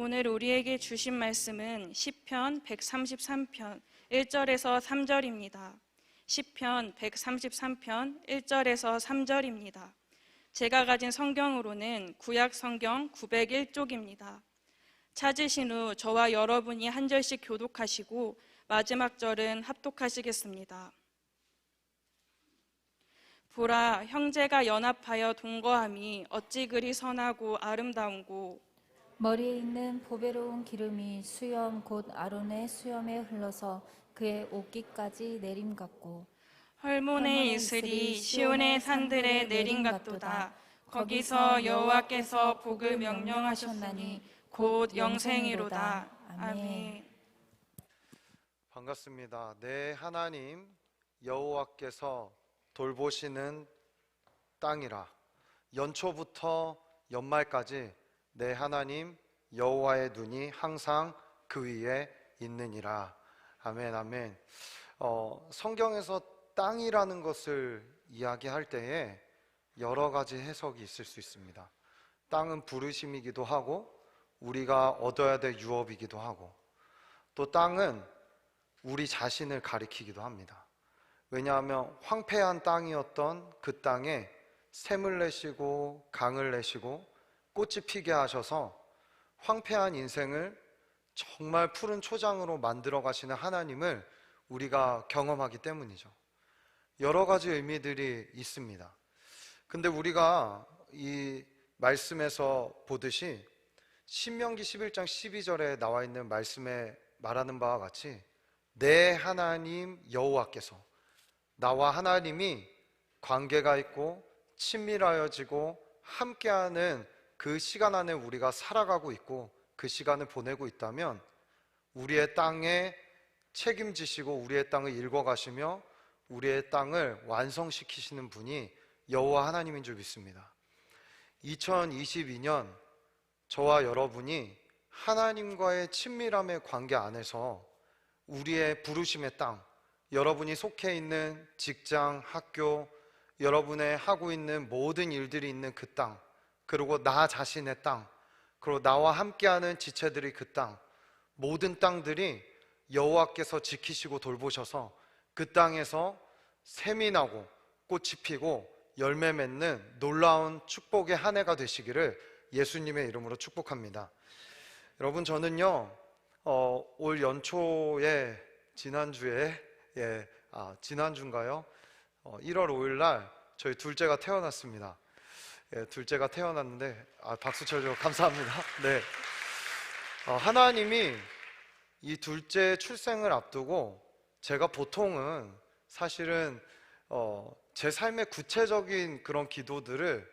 오늘 우리에게 주신 말씀은 시편 133편 1절에서 3절입니다. 시편 133편 1절에서 3절입니다. 제가 가진 성경으로는 구약 성경 901쪽입니다. 찾으신 후 저와 여러분이 한 절씩 교독하시고 마지막 절은 합독하시겠습니다. 보라, 형제가 연합하여 동거함이 어찌 그리 선하고 아름다운고, 머리에 있는 보배로운 기름이 수염 곧 아론의 수염에 흘러서 그의 옷깃까지 내림 같고, 헐몬의 이슬이 시온의 산들에 내린 같도다. 거기서 여호와께서 복을 명령하셨나니 곧 영생이로다. 아멘. 반갑습니다. 내 하나님 여호와께서 돌보시는 땅이라. 연초부터 연말까지 내 하나님 여호와의 눈이 항상 그 위에 있느니라. 아멘, 아멘. 성경에서 땅이라는 것을 이야기할 때에 여러 가지 해석이 있을 수 있습니다. 땅은 부르심이기도 하고 우리가 얻어야 될 유업이기도 하고, 또 땅은 우리 자신을 가리키기도 합니다. 왜냐하면 황폐한 땅이었던 그 땅에 샘을 내시고 강을 내시고 꽃이 피게 하셔서 황폐한 인생을 정말 푸른 초장으로 만들어 가시는 하나님을 우리가 경험하기 때문이죠. 여러 가지 의미들이 있습니다. 근데 우리가 이 말씀에서 보듯이 신명기 11장 12절에 나와 있는 말씀에 말하는 바와 같이 내 하나님 여호와께서, 나와 하나님이 관계가 있고 친밀하여지고 함께하는 그 시간 안에 우리가 살아가고 있고 그 시간을 보내고 있다면 우리의 땅에 책임지시고 우리의 땅을 일궈가시며 우리의 땅을 완성시키시는 분이 여호와 하나님인 줄 믿습니다. 2022년 저와 여러분이 하나님과의 친밀함의 관계 안에서 우리의 부르심의 땅, 여러분이 속해 있는 직장, 학교, 여러분의 하고 있는 모든 일들이 있는 그 땅, 그리고 나 자신의 땅, 그리고 나와 함께하는 지체들이 그 땅, 모든 땅들이 여호와께서 지키시고 돌보셔서 그 땅에서 샘이 나고 꽃이 피고 열매 맺는 놀라운 축복의 한 해가 되시기를 예수님의 이름으로 축복합니다. 여러분, 저는요 올 연초에 지난주인가요? 1월 5일 날 저희 둘째가 태어났습니다. 둘째가 태어났는데 박수 쳐주셔서 감사합니다. 네, 하나님이 이 둘째 출생을 앞두고 제가 보통은 사실은 제 삶의 구체적인 그런 기도들을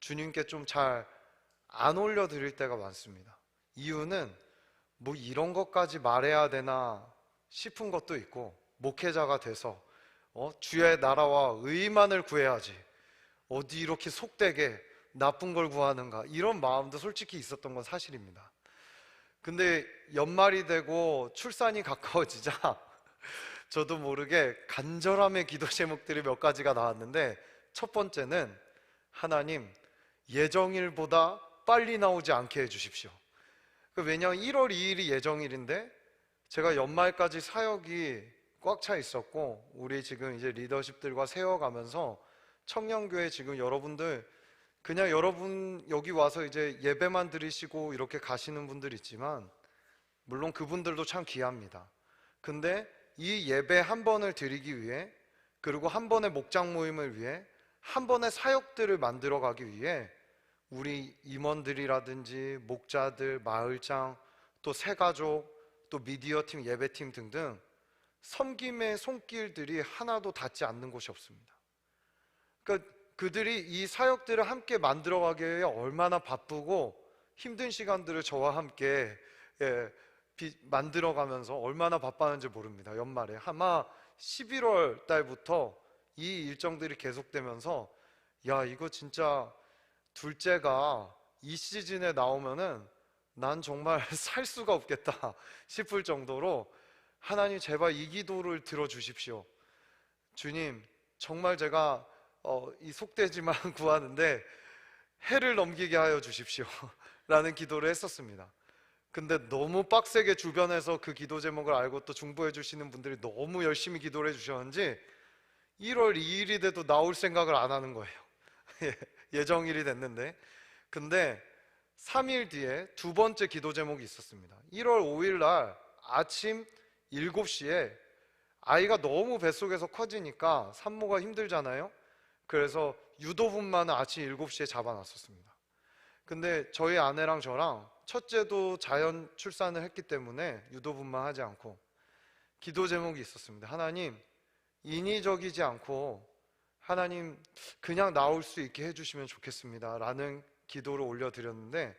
주님께 좀 잘 안 올려드릴 때가 많습니다. 이유는 뭐 이런 것까지 말해야 되나 싶은 것도 있고, 목회자가 돼서 주의 나라와 의만을 구해야지 어디 이렇게 속되게 나쁜 걸 구하는가, 이런 마음도 솔직히 있었던 건 사실입니다. 근데 연말이 되고 출산이 가까워지자 저도 모르게 간절함의 기도 제목들이 몇 가지가 나왔는데, 첫 번째는 하나님 예정일보다 빨리 나오지 않게 해주십시오. 왜냐하면 1월 2일이 예정일인데 제가 연말까지 사역이 꽉 차 있었고, 우리 지금 이제 리더십들과 세워가면서 청년교회 지금 여러분들 그냥 여러분 여기 와서 이제 예배만 드리시고 이렇게 가시는 분들 있지만 물론 그분들도 참 귀합니다. 근데 이 예배 한 번을 드리기 위해, 그리고 한 번의 목장 모임을 위해, 한 번의 사역들을 만들어 가기 위해 우리 임원들이라든지 목자들, 마을장, 또 새가족, 또 미디어팀, 예배팀 등등 섬김의 손길들이 하나도 닿지 않는 곳이 없습니다. 그러니까 그들이 이 사역들을 함께 만들어가기 위해 얼마나 바쁘고 힘든 시간들을 저와 함께 만들어가면서 얼마나 바빴는지 모릅니다. 연말에 아마 11월 달부터 이 일정들이 계속되면서 야, 이거 진짜 둘째가 이 시즌에 나오면은 난 정말 살 수가 없겠다 싶을 정도로 하나님 제발 이 기도를 들어주십시오. 주님, 정말 제가 이 속되지만 구하는데 해를 넘기게 하여 주십시오 라는 기도를 했었습니다. 근데 너무 빡세게 주변에서 그 기도 제목을 알고 또 중보해 주시는 분들이 너무 열심히 기도를 해 주셨는지 1월 2일이 돼도 나올 생각을 안 하는 거예요. 예정일이 됐는데. 근데 3일 뒤에 두 번째 기도 제목이 있었습니다. 1월 5일 날 아침 7시에 아이가 너무 뱃속에서 커지니까 산모가 힘들잖아요. 그래서 유도분만을 아침 7시에 잡아놨었습니다. 근데 저희 아내랑 저랑 첫째도 자연 출산을 했기 때문에 유도분만 하지 않고 기도 제목이 있었습니다. 하나님, 인위적이지 않고 하나님 그냥 나올 수 있게 해주시면 좋겠습니다 라는 기도를 올려드렸는데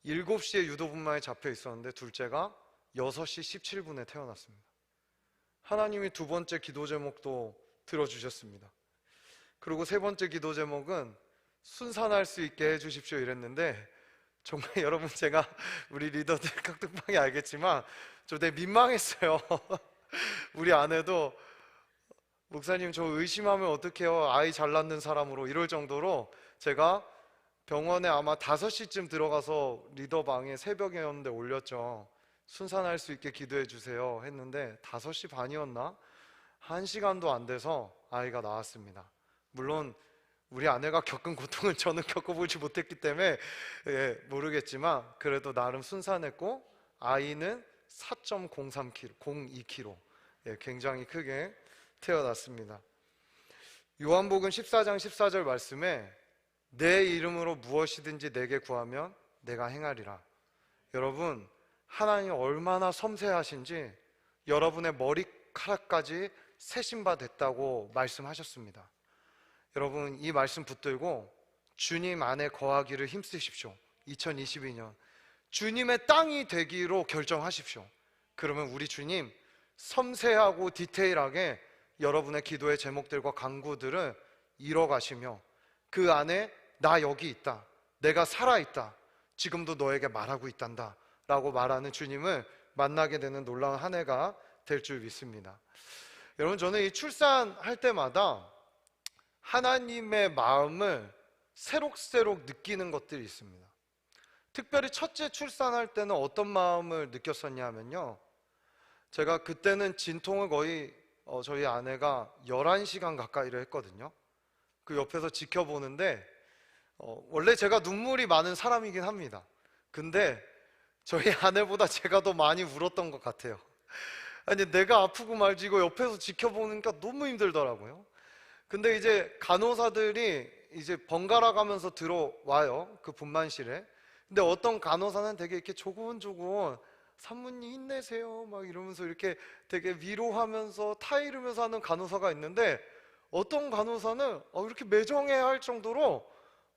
7시에 유도분만에 잡혀 있었는데 둘째가 6시 17분에 태어났습니다. 하나님이 두 번째 기도 제목도 들어주셨습니다. 그리고 세 번째 기도 제목은 순산할 수 있게 해주십시오 이랬는데 정말 여러분 제가 우리 리더들 깍둑방이 알겠지만 저 되게 민망했어요. 우리 아내도 목사님 저 의심하면 어떡해요, 아이 잘 낳는 사람으로, 이럴 정도로 제가 병원에 아마 5시쯤 들어가서 리더방에 새벽이었는데 올렸죠. 순산할 수 있게 기도해 주세요 했는데 5시 반이었나? 1시간도 안 돼서 아이가 나왔습니다. 물론 우리 아내가 겪은 고통을 저는 겪어보지 못했기 때문에 모르겠지만 그래도 나름 순산했고 아이는 4.03kg, 02kg 굉장히 크게 태어났습니다. 요한복음 14장 14절 말씀에 내 이름으로 무엇이든지 내게 구하면 내가 행하리라. 여러분, 하나님이 얼마나 섬세하신지 여러분의 머리카락까지 세신 바 됐다고 말씀하셨습니다. 여러분, 이 말씀 붙들고 주님 안에 거하기를 힘쓰십시오. 2022년 주님의 땅이 되기로 결정하십시오. 그러면 우리 주님 섬세하고 디테일하게 여러분의 기도의 제목들과 간구들을 이뤄가시며 그 안에 나 여기 있다, 내가 살아있다, 지금도 너에게 말하고 있단다 라고 말하는 주님을 만나게 되는 놀라운 한 해가 될 줄 믿습니다. 여러분, 저는 이 출산할 때마다 하나님의 마음을 새록새록 느끼는 것들이 있습니다. 특별히 첫째 출산할 때는 어떤 마음을 느꼈었냐면요, 제가 그때는 진통을 거의 저희 아내가 11시간 가까이를 했거든요. 그 옆에서 지켜보는데 원래 제가 눈물이 많은 사람이긴 합니다. 근데 저희 아내보다 제가 더 많이 울었던 것 같아요. 아니, 내가 아프고 말지 이거 옆에서 지켜보니까 너무 힘들더라고요. 근데 이제 간호사들이 이제 번갈아 가면서 들어와요, 그 분만실에. 근데 어떤 간호사는 되게 이렇게 조곤조곤 산모님 힘내세요 막 이러면서 이렇게 되게 위로하면서 타이르면서 하는 간호사가 있는데 어떤 간호사는 이렇게 매정해 할 정도로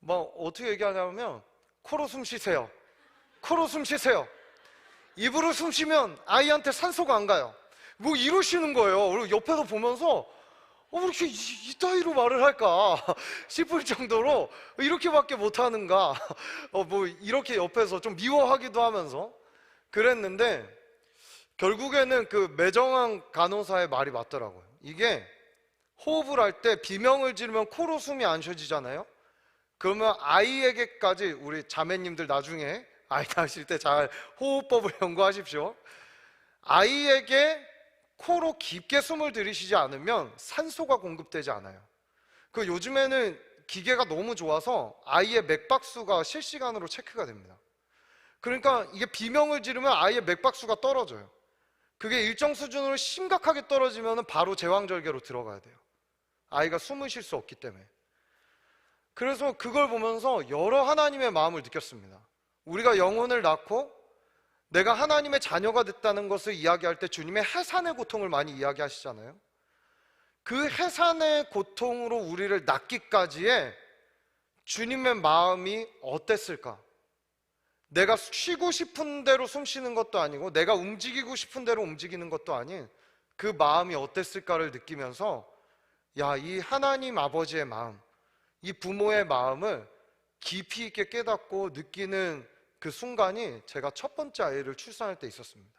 막 어떻게 얘기하냐면 코로 숨 쉬세요, 코로 숨 쉬세요, 입으로 숨 쉬면 아이한테 산소가 안 가요, 뭐 이러시는 거예요. 그리고 옆에서 보면서 왜 이렇게 이따위로 말을 할까 싶을 정도로 이렇게밖에 못하는가 뭐 이렇게 옆에서 좀 미워하기도 하면서 그랬는데 결국에는 그 매정한 간호사의 말이 맞더라고요. 이게 호흡을 할 때 비명을 지르면 코로 숨이 안 쉬어지잖아요. 그러면 아이에게까지, 우리 자매님들 나중에 아이 낳으실 때 잘 호흡법을 연구하십시오. 아이에게 코로 깊게 숨을 들이쉬지 않으면 산소가 공급되지 않아요. 그 요즘에는 기계가 너무 좋아서 아이의 맥박수가 실시간으로 체크가 됩니다. 그러니까 이게 비명을 지르면 아이의 맥박수가 떨어져요. 그게 일정 수준으로 심각하게 떨어지면 바로 제왕절개로 들어가야 돼요. 아이가 숨을 쉴 수 없기 때문에. 그래서 그걸 보면서 여러 하나님의 마음을 느꼈습니다. 우리가 영혼을 낳고 내가 하나님의 자녀가 됐다는 것을 이야기할 때 주님의 해산의 고통을 많이 이야기하시잖아요. 그 해산의 고통으로 우리를 낳기까지의 주님의 마음이 어땠을까? 내가 쉬고 싶은 대로 숨 쉬는 것도 아니고 내가 움직이고 싶은 대로 움직이는 것도 아닌 그 마음이 어땠을까를 느끼면서 야, 이 하나님 아버지의 마음, 이 부모의 마음을 깊이 있게 깨닫고 느끼는 그 순간이 제가 첫 번째 아이를 출산할 때 있었습니다.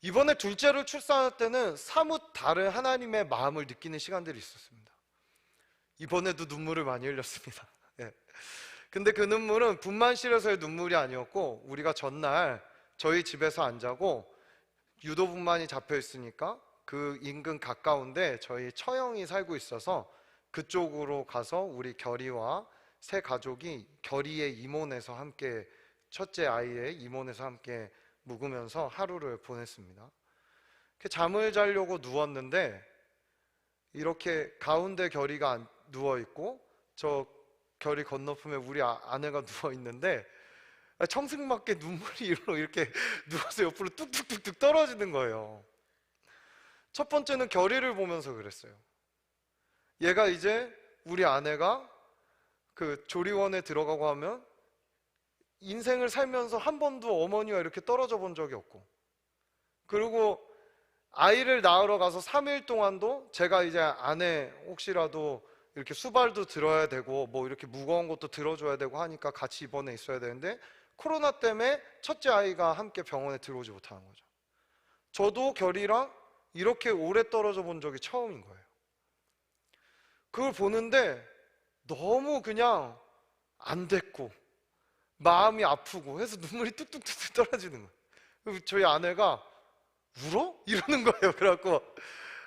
이번에 둘째를 출산할 때는 사뭇 다른 하나님의 마음을 느끼는 시간들이 있었습니다. 이번에도 눈물을 많이 흘렸습니다. 예. 근데 그 눈물은 분만실에서의 눈물이 아니었고, 우리가 전날 저희 집에서 안 자고 유도분만이 잡혀 있으니까 그 인근 가까운데 저희 처형이 살고 있어서 그쪽으로 가서 우리 결이와 새 가족이 결이의 임원에서 함께, 첫째 아이의 임원에서 함께 묵으면서 하루를 보냈습니다. 잠을 자려고 누웠는데 이렇게 가운데 결이가 누워 있고 저 결이 건너편에 우리 아내가 누워 있는데 청승맞게 눈물이 이렇게 누워서 옆으로 뚝뚝뚝뚝 떨어지는 거예요. 첫 번째는 결이를 보면서 그랬어요. 얘가 이제 우리 아내가 그 조리원에 들어가고 하면 인생을 살면서 한 번도 어머니와 이렇게 떨어져 본 적이 없고, 그리고 아이를 낳으러 가서 3일 동안도 제가 이제 아내 혹시라도 이렇게 수발도 들어야 되고 뭐 이렇게 무거운 것도 들어줘야 되고 하니까 같이 입원해 있어야 되는데 코로나 때문에 첫째 아이가 함께 병원에 들어오지 못하는 거죠. 저도 결이랑 이렇게 오래 떨어져 본 적이 처음인 거예요. 그걸 보는데 너무 그냥 안 됐고 마음이 아프고 해서 눈물이 뚝뚝뚝 떨어지는 거예요. 저희 아내가 울어? 이러는 거예요. 그래갖고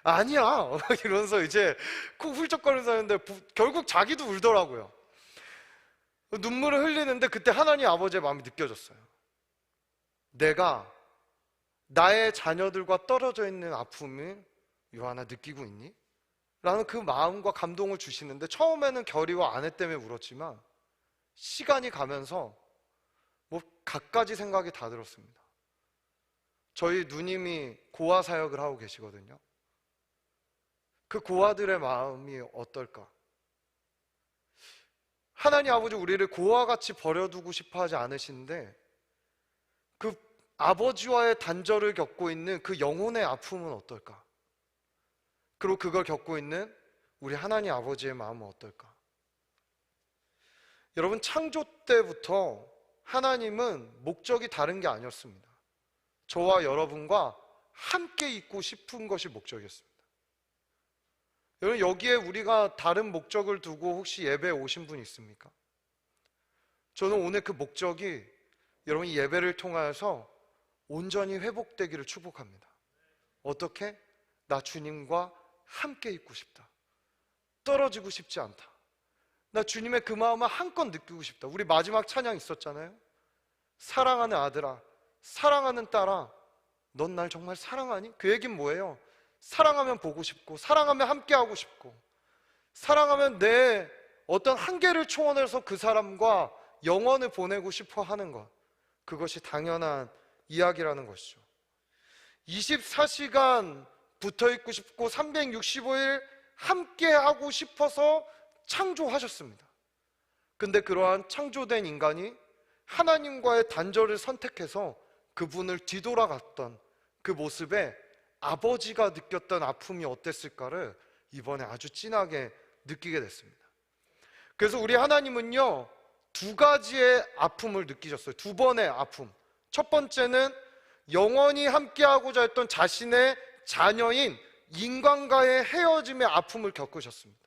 아니야 이러면서 이제 코 훌쩍거리면서 하는데 결국 자기도 울더라고요. 눈물을 흘리는데 그때 하나님 아버지의 마음이 느껴졌어요. 내가 나의 자녀들과 떨어져 있는 아픔을 요한아 느끼고 있니? 라는 그 마음과 감동을 주시는데, 처음에는 결이와 아내 때문에 울었지만 시간이 가면서 뭐 갖가지 생각이 다 들었습니다. 저희 누님이 고아 사역을 하고 계시거든요. 그 고아들의 마음이 어떨까? 하나님 아버지 우리를 고아같이 버려두고 싶어 하지 않으신데 그 아버지와의 단절을 겪고 있는 그 영혼의 아픔은 어떨까? 그리고 그걸 겪고 있는 우리 하나님 아버지의 마음은 어떨까? 여러분, 창조 때부터 하나님은 목적이 다른 게 아니었습니다. 저와 여러분과 함께 있고 싶은 것이 목적이었습니다. 여러분, 여기에 우리가 다른 목적을 두고 혹시 예배에 오신 분 있습니까? 저는 오늘 그 목적이 여러분 이 예배를 통하여서 온전히 회복되기를 축복합니다. 어떻게? 나 주님과 함께 있고 싶다. 떨어지고 싶지 않다. 나 주님의 그 마음을 한껏 느끼고 싶다. 우리 마지막 찬양 있었잖아요. 사랑하는 아들아, 사랑하는 딸아, 넌 날 정말 사랑하니? 그 얘기는 뭐예요? 사랑하면 보고 싶고, 사랑하면 함께 하고 싶고, 사랑하면 내 어떤 한계를 초월해서 그 사람과 영원을 보내고 싶어 하는 것, 그것이 당연한 이야기라는 것이죠. 24시간 붙어 있고 싶고 365일 함께 하고 싶어서 창조하셨습니다. 근데 그러한 창조된 인간이 하나님과의 단절을 선택해서 그분을 뒤돌아갔던 그 모습에 아버지가 느꼈던 아픔이 어땠을까를 이번에 아주 진하게 느끼게 됐습니다. 그래서 우리 하나님은요, 두 가지의 아픔을 느끼셨어요. 두 번의 아픔. 첫 번째는 영원히 함께하고자 했던 자신의 자녀인 인간과의 헤어짐의 아픔을 겪으셨습니다.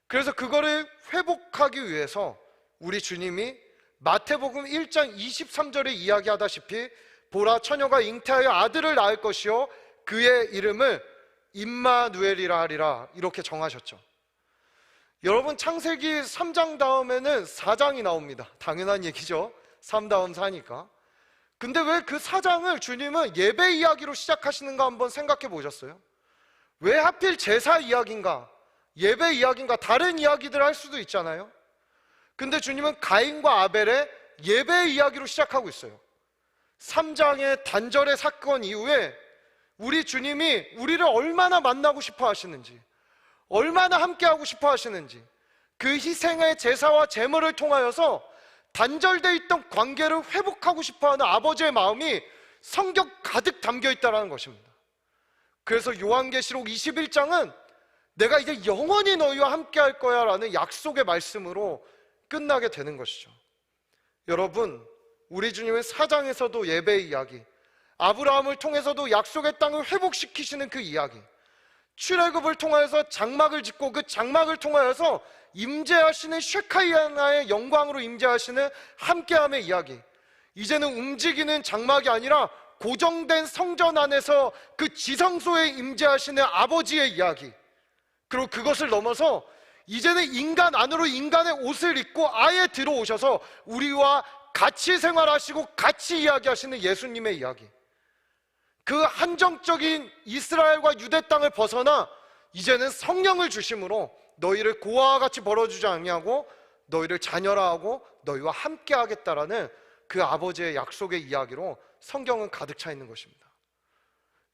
그래서 그거를 회복하기 위해서 우리 주님이 마태복음 1장 23절에 이야기하다시피 보라, 처녀가 잉태하여 아들을 낳을 것이요 그의 이름을 임마누엘이라 하리라, 이렇게 정하셨죠. 여러분, 창세기 3장 다음에는 4장이 나옵니다. 당연한 얘기죠. 3 다음 4니까. 근데 왜 그 4장을 주님은 예배 이야기로 시작하시는가 한번 생각해 보셨어요? 왜 하필 제사 이야기인가, 예배 이야기인가, 다른 이야기들 할 수도 있잖아요. 근데 주님은 가인과 아벨의 예배 이야기로 시작하고 있어요. 3장의 단절의 사건 이후에 우리 주님이 우리를 얼마나 만나고 싶어 하시는지, 얼마나 함께하고 싶어 하시는지, 그 희생의 제사와 제물을 통하여서 단절되어 있던 관계를 회복하고 싶어하는 아버지의 마음이 성경 가득 담겨 있다는 것입니다. 그래서 요한계시록 21장은 내가 이제 영원히 너희와 함께 할 거야 라는 약속의 말씀으로 끝나게 되는 것이죠. 여러분, 우리 주님은 4장에서도 예배의 이야기, 아브라함을 통해서도 약속의 땅을 회복시키시는 그 이야기, 출애굽을 통하여서 장막을 짓고 그 장막을 통하여서 임재하시는 쉐카이나의 영광으로 임재하시는 함께함의 이야기. 이제는 움직이는 장막이 아니라 고정된 성전 안에서 그 지성소에 임재하시는 아버지의 이야기. 그리고 그것을 넘어서 이제는 인간 안으로 인간의 옷을 입고 아예 들어오셔서 우리와 같이 생활하시고 같이 이야기하시는 예수님의 이야기. 그 한정적인 이스라엘과 유대 땅을 벗어나 이제는 성령을 주심으로 너희를 고아와 같이 벌어주지 아니하고 너희를 자녀라 하고 너희와 함께 하겠다라는 그 아버지의 약속의 이야기로 성경은 가득 차 있는 것입니다.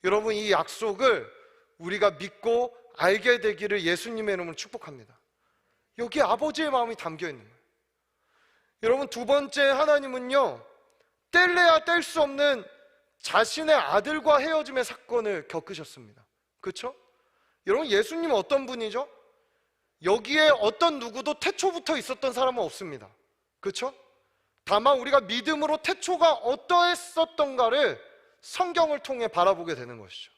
여러분, 이 약속을 우리가 믿고 알게 되기를 예수님의 이름으로 축복합니다. 여기 아버지의 마음이 담겨 있는 거예요. 여러분, 두 번째, 하나님은요 뗄래야 뗄 수 없는 자신의 아들과 헤어짐의 사건을 겪으셨습니다. 그렇죠? 여러분, 예수님은 어떤 분이죠? 여기에 어떤 누구도 태초부터 있었던 사람은 없습니다. 그렇죠? 다만 우리가 믿음으로 태초가 어떠했었던가를 성경을 통해 바라보게 되는 것이죠.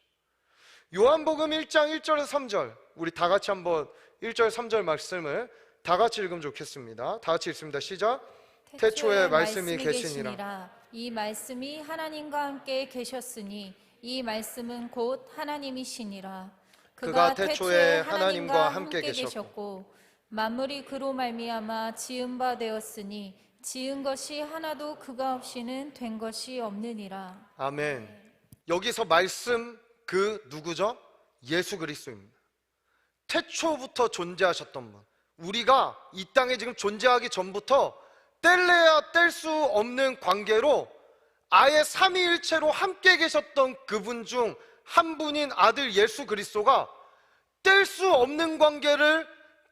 요한복음 1장 1절에서 3절, 우리 다 같이 한번 1절 3절 말씀을 다 같이 읽으면 좋겠습니다. 다 같이 읽습니다. 시작. 태초에 말씀이 계시니라. 이 말씀이 하나님과 함께 계셨으니 이 말씀은 곧 하나님이시니라. 그가 태초에 하나님과 함께 계셨고 만물이 그로 말미암아 지은 바 되었으니 지은 것이 하나도 그가 없이는 된 것이 없느니라. 아멘. 여기서 말씀 그 누구죠? 예수 그리스도입니다. 태초부터 존재하셨던 분. 우리가 이 땅에 지금 존재하기 전부터 뗄래야 뗄 수 없는 관계로 아예 삼위일체로 함께 계셨던 그분 중 한 분인 아들 예수 그리스도가 뗄 수 없는 관계를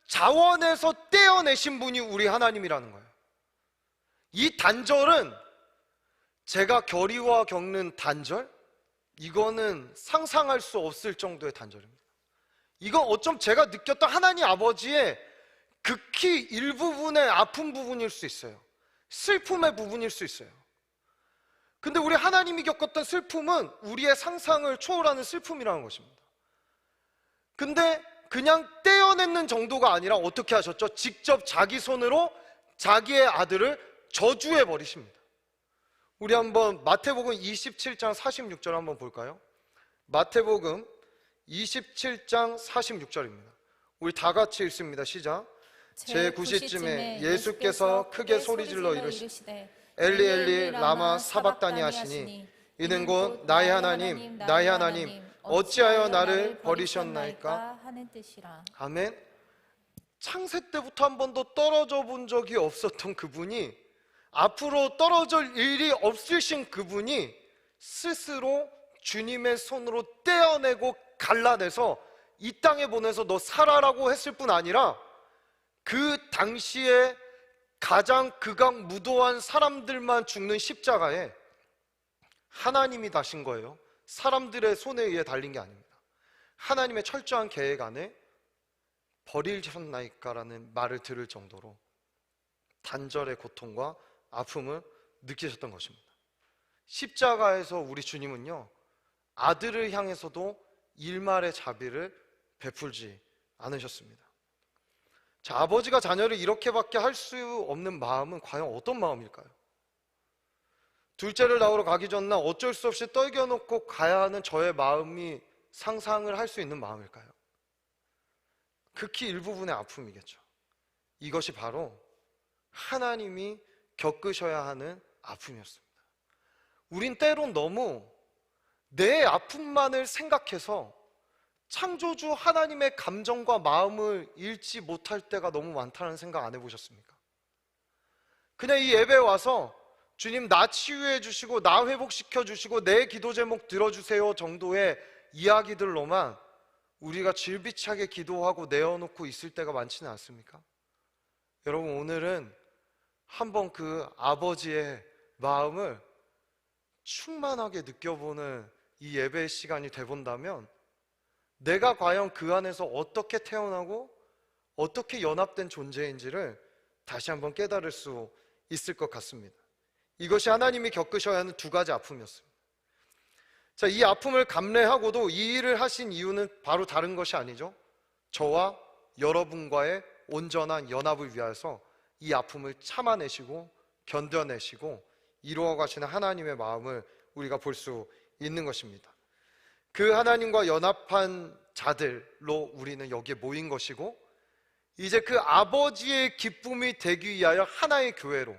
자원에서 떼어내신 분이 우리 하나님이라는 거예요. 이 단절은 제가 결의와 겪는 단절? 이거는 상상할 수 없을 정도의 단절입니다. 이건 어쩜 제가 느꼈던 하나님 아버지의 극히 일부분의 아픈 부분일 수 있어요. 슬픔의 부분일 수 있어요. 근데 우리 하나님이 겪었던 슬픔은 우리의 상상을 초월하는 슬픔이라는 것입니다. 근데 그냥 떼어내는 정도가 아니라 어떻게 하셨죠? 직접 자기 손으로 자기의 아들을 저주해 버리십니다. 우리 한번 마태복음 27장 46절 한번 볼까요? 마태복음 27장 46절입니다. 우리 다 같이 읽습니다. 시작. 제9시쯤에 예수께서 크게 소리질러 이르시되 엘리 엘리 라마 사박다니 하시니 이는 곧 나의 하나님 나의 하나님 어찌하여 나를 버리셨나이까 하는 뜻이라. 아멘. 창세 때부터 한 번도 떨어져 본 적이 없었던 그분이, 앞으로 떨어질 일이 없으신 그분이 스스로 주님의 손으로 떼어내고 갈라내서 이 땅에 보내서 너 살아라고 했을 뿐 아니라 그 당시에 가장 극악무도한 사람들만 죽는 십자가에 하나님이 다신 거예요. 사람들의 손에 의해 달린 게 아닙니다. 하나님의 철저한 계획 안에 버리셨나이까라는 말을 들을 정도로 단절의 고통과 아픔을 느끼셨던 것입니다. 십자가에서 우리 주님은요, 아들을 향해서도 일말의 자비를 베풀지 않으셨습니다. 자, 아버지가 자녀를 이렇게밖에 할 수 없는 마음은 과연 어떤 마음일까요? 둘째를 낳으러 가기 전날 어쩔 수 없이 떨겨놓고 가야 하는 저의 마음이 상상을 할 수 있는 마음일까요? 극히 일부분의 아픔이겠죠. 이것이 바로 하나님이 겪으셔야 하는 아픔이었습니다. 우린 때론 너무 내 아픔만을 생각해서 창조주 하나님의 감정과 마음을 잃지 못할 때가 너무 많다는 생각 안 해보셨습니까? 그냥 이 예배에 와서 주님 나 치유해 주시고 나 회복시켜 주시고 내 기도 제목 들어주세요 정도의 이야기들로만 우리가 질비차게 기도하고 내어놓고 있을 때가 많지는 않습니까? 여러분, 오늘은 한번 그 아버지의 마음을 충만하게 느껴보는 이 예배의 시간이 돼본다면 내가 과연 그 안에서 어떻게 태어나고 어떻게 연합된 존재인지를 다시 한번 깨달을 수 있을 것 같습니다. 이것이 하나님이 겪으셔야 하는 두 가지 아픔이었습니다. 자, 이 아픔을 감내하고도 이 일을 하신 이유는 바로 다른 것이 아니죠. 저와 여러분과의 온전한 연합을 위하여서 이 아픔을 참아내시고 견뎌내시고 이루어 가시는 하나님의 마음을 우리가 볼 수 있는 것입니다. 그 하나님과 연합한 자들로 우리는 여기에 모인 것이고, 이제 그 아버지의 기쁨이 되기 위하여 하나의 교회로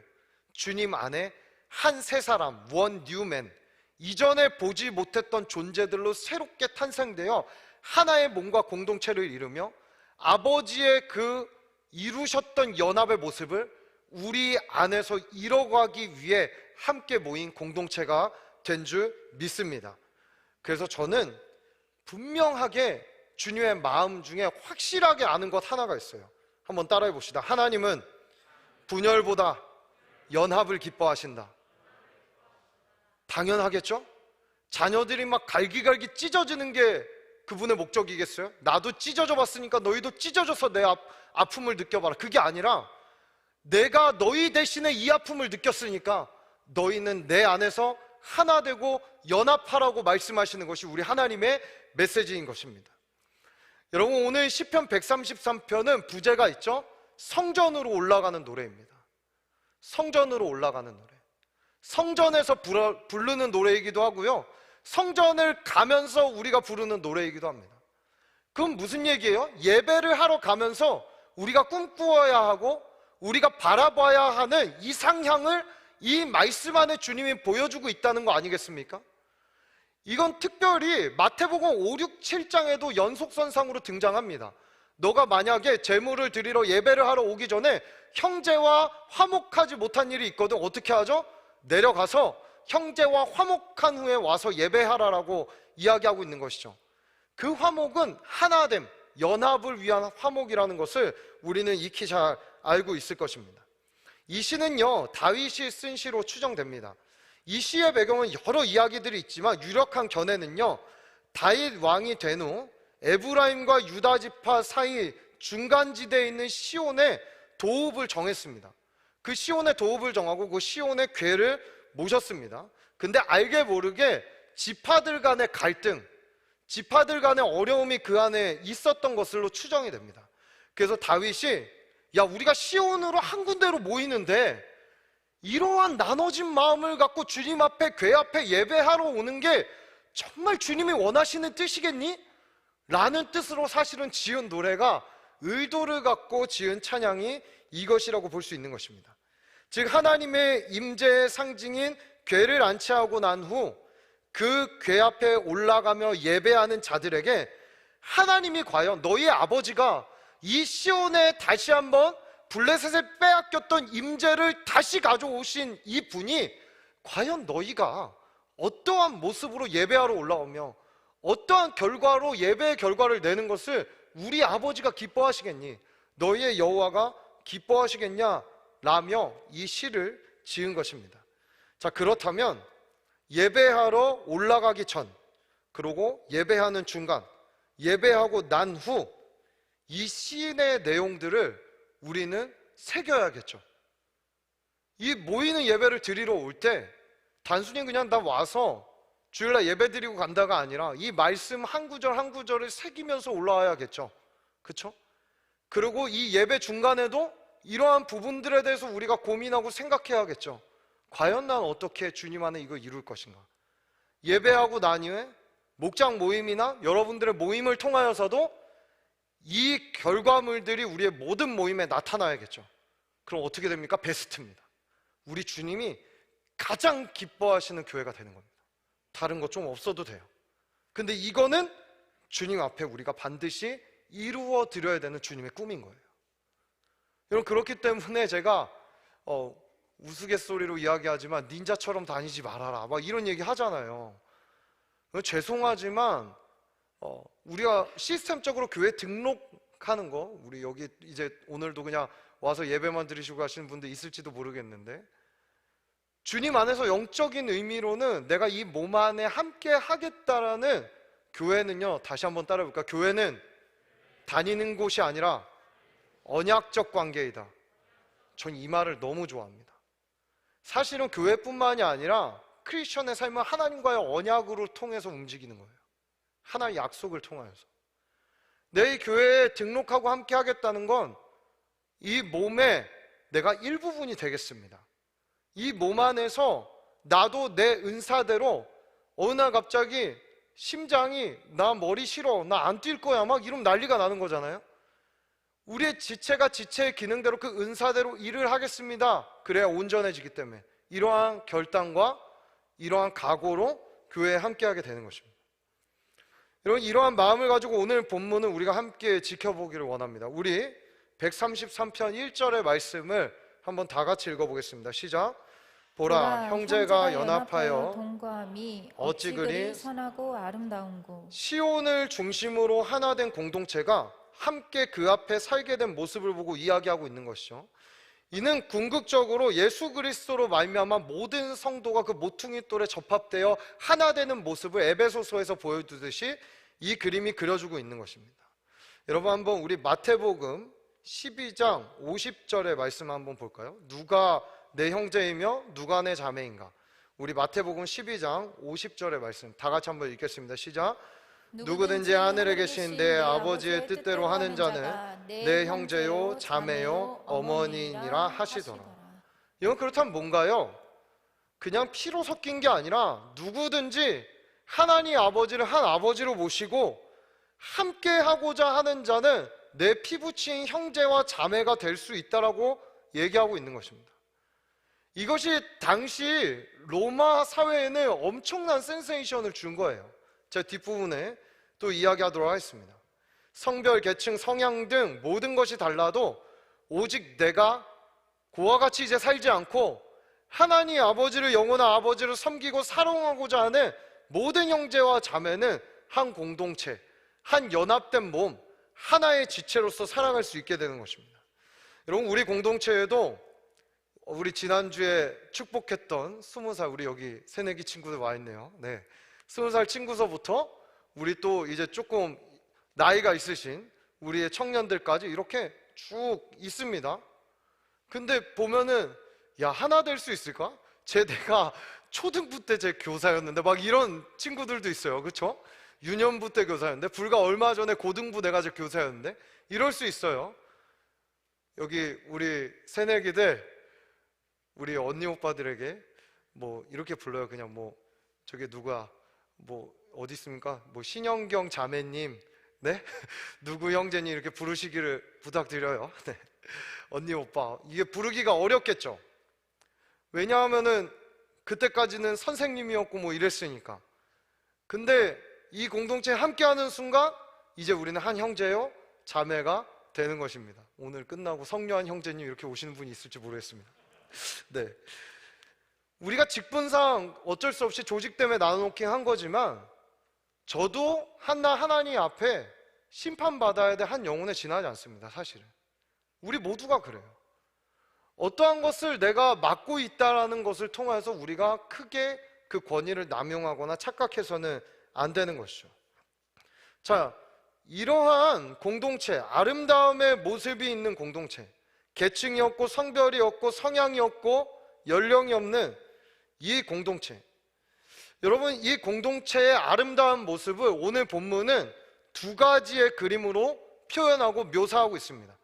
주님 안에 한 새 사람, 원 뉴맨, 이전에 보지 못했던 존재들로 새롭게 탄생되어 하나의 몸과 공동체를 이루며 아버지의 그 이루셨던 연합의 모습을 우리 안에서 이뤄가기 위해 함께 모인 공동체가 된 줄 믿습니다. 그래서 저는 분명하게 주님의 마음 중에 확실하게 아는 것 하나가 있어요. 한번 따라해 봅시다. 하나님은 분열보다 연합을 기뻐하신다. 당연하겠죠? 자녀들이 막 갈기갈기 찢어지는 게 그분의 목적이겠어요? 나도 찢어져 봤으니까 너희도 찢어져서 내 아픔을 느껴봐라. 그게 아니라 내가 너희 대신에 이 아픔을 느꼈으니까 너희는 내 안에서 하나 되고 연합하라고 말씀하시는 것이 우리 하나님의 메시지인 것입니다. 여러분, 오늘 시편 133편은 부제가 있죠? 성전으로 올라가는 노래입니다. 성전으로 올라가는 노래. 성전에서 부르는 노래이기도 하고요, 성전을 가면서 우리가 부르는 노래이기도 합니다. 그건 무슨 얘기예요? 예배를 하러 가면서 우리가 꿈꾸어야 하고 우리가 바라봐야 하는 이상향을 이 말씀 안에 주님이 보여주고 있다는 거 아니겠습니까? 이건 특별히 마태복음 5, 6, 7장에도 연속선상으로 등장합니다. 너가 만약에 제물을 드리러 예배를 하러 오기 전에 형제와 화목하지 못한 일이 있거든, 어떻게 하죠? 내려가서 형제와 화목한 후에 와서 예배하라라고 이야기하고 있는 것이죠. 그 화목은 하나됨, 연합을 위한 화목이라는 것을 우리는 익히 잘 알고 있을 것입니다. 이 시는요, 다윗이 쓴 시로 추정됩니다. 이 시의 배경은 여러 이야기들이 있지만 유력한 견해는요, 다윗 왕이 된 후 에브라임과 유다 지파 사이 중간지대에 있는 시온의 도읍을 정했습니다. 그 시온의 도읍을 정하고 그 시온의 궤를 모셨습니다. 근데 알게 모르게 지파들 간의 갈등, 지파들 간의 어려움이 그 안에 있었던 것으로 추정이 됩니다. 그래서 다윗이, 야, 우리가 시온으로 한 군데로 모이는데 이러한 나눠진 마음을 갖고 주님 앞에, 궤 앞에 예배하러 오는 게 정말 주님이 원하시는 뜻이겠니? 라는 뜻으로 사실은 지은 노래가, 의도를 갖고 지은 찬양이 이것이라고 볼 수 있는 것입니다. 즉, 하나님의 임재의 상징인 궤를 안치하고 난 후 그 궤 앞에 올라가며 예배하는 자들에게 하나님이 과연 너희의 아버지가 이 시온에 다시 한번 블레셋에 빼앗겼던 임재를 다시 가져오신 이 분이 과연 너희가 어떠한 모습으로 예배하러 올라오며 어떠한 결과로 예배의 결과를 내는 것을 우리 아버지가 기뻐하시겠니? 너희의 여호와가 기뻐하시겠냐? 라며 이 시를 지은 것입니다. 자, 그렇다면 예배하러 올라가기 전, 그리고 예배하는 중간, 예배하고 난 후 이 시인의 내용들을 우리는 새겨야겠죠. 이 모이는 예배를 드리러 올 때 단순히 그냥 나 와서 주일날 예배 드리고 간다가 아니라 이 말씀 한 구절 한 구절을 새기면서 올라와야겠죠. 그렇죠? 그리고 이 예배 중간에도 이러한 부분들에 대해서 우리가 고민하고 생각해야겠죠. 과연 난 어떻게 주님 안에 이거 이룰 것인가? 예배하고 난 이후에 목장 모임이나 여러분들의 모임을 통하여서도 이 결과물들이 우리의 모든 모임에 나타나야겠죠. 그럼 어떻게 됩니까? 베스트입니다. 우리 주님이 가장 기뻐하시는 교회가 되는 겁니다. 다른 거 좀 없어도 돼요. 근데 이거는 주님 앞에 우리가 반드시 이루어 드려야 되는 주님의 꿈인 거예요. 여러분, 그렇기 때문에 제가 우스갯소리로 이야기하지만 닌자처럼 다니지 말아라 막 이런 얘기 하잖아요. 죄송하지만 우리가 시스템적으로 교회 등록하는 거, 우리 여기 이제 오늘도 그냥 와서 예배만 드리시고 가시는 분들 있을지도 모르겠는데, 주님 안에서 영적인 의미로는 내가 이 몸 안에 함께 하겠다라는 교회는요, 다시 한번 따라해볼까? 교회는 다니는 곳이 아니라 언약적 관계이다. 전 이 말을 너무 좋아합니다. 사실은 교회뿐만이 아니라 크리스천의 삶은 하나님과의 언약으로 통해서 움직이는 거예요. 하나의 약속을 통하여서. 내 교회에 등록하고 함께 하겠다는 건 이 몸에 내가 일부분이 되겠습니다. 이 몸 안에서 나도 내 은사대로 어느 날 갑자기 심장이 나 머리 싫어, 나 안 뛸 거야 막 이러면 난리가 나는 거잖아요. 우리의 지체가 지체의 기능대로 그 은사대로 일을 하겠습니다. 그래야 온전해지기 때문에 이러한 결단과 이러한 각오로 교회에 함께하게 되는 것입니다. 여러분, 이러한 마음을 가지고 오늘 본문은 우리가 함께 지켜보기를 원합니다. 우리 133편 1절의 말씀을 한번 다 같이 읽어보겠습니다. 시작. 보라, 형제가 연합하여 동거함이 어찌 그리 선하고 아름다운고. 시온을 중심으로 하나 된 공동체가 함께 그 앞에 살게 된 모습을 보고 이야기하고 있는 것이죠. 이는 궁극적으로 예수 그리스도로 말미암아 모든 성도가 그 모퉁이 돌에 접합되어 하나 되는 모습을 에베소서에서 보여주듯이 이 그림이 그려주고 있는 것입니다. 여러분, 한번 우리 마태복음 12장 50절의 말씀 한번 볼까요? 누가 내 형제이며 누가 내 자매인가? 우리 마태복음 12장 50절의 말씀 다 같이 한번 읽겠습니다. 시작. 누구든지 하늘에 계신 내 아버지의 뜻대로 하는 자는 내 형제요 자매요 어머니니라 하시더라. 이건 그렇다면 뭔가요? 그냥 피로 섞인 게 아니라 누구든지 하나님 아버지를 한 아버지로 모시고 함께 하고자 하는 자는 내 피부친 형제와 자매가 될 수 있다라고 얘기하고 있는 것입니다. 이것이 당시 로마 사회에는 엄청난 센세이션을 준 거예요. 제 뒷부분에 또 이야기하도록 하겠습니다. 성별, 계층, 성향 등 모든 것이 달라도 오직 내가 그와 같이 이제 살지 않고 하나님 아버지를, 영원한 아버지를 섬기고 사랑하고자 하는 모든 형제와 자매는 한 공동체, 한 연합된 몸, 하나의 지체로서 살아갈 수 있게 되는 것입니다. 여러분, 우리 공동체에도 우리 지난주에 축복했던 20살, 우리 여기 새내기 친구들 와 있네요. 네, 20살 친구서부터 우리 또 이제 조금 나이가 있으신 우리의 청년들까지 이렇게 쭉 있습니다. 근데 보면은 야, 하나 될 수 있을까? 내가 초등부 때 제 교사였는데 막 이런 친구들도 있어요. 그렇죠? 유년부 때 교사였는데 불과 얼마 전에 고등부 내가 제 교사였는데 이럴 수 있어요. 여기 우리 새내기들, 우리 언니 오빠들에게 뭐 이렇게 불러요. 그냥 뭐 저게 누가 뭐 어디 있습니까? 뭐 신영경 자매님, 네? 누구 형제님 이렇게 부르시기를 부탁드려요. 네. 언니 오빠, 이게 부르기가 어렵겠죠. 왜냐하면은 그때까지는 선생님이었고 뭐 이랬으니까. 근데 이 공동체에 함께하는 순간 이제 우리는 한 형제요 자매가 되는 것입니다. 오늘 끝나고 성녀한 형제님 이렇게 오시는 분이 있을지 모르겠습니다. 네, 우리가 직분상 어쩔 수 없이 조직 때문에 나눠놓긴 한 거지만 저도 하나님 앞에 심판받아야 될 한 영혼에 지나지 않습니다. 사실은 우리 모두가 그래요. 어떠한 것을 내가 맡고 있다는 것을 통해서 우리가 크게 그 권위를 남용하거나 착각해서는 안 되는 것이죠. 자, 이러한 공동체, 아름다움의 모습이 있는 공동체, 계층이 없고 성별이 없고 성향이 없고 연령이 없는 이 공동체, 여러분, 이 공동체의 아름다운 모습을 오늘 본문은 두 가지의 그림으로 표현하고 묘사하고 있습니다.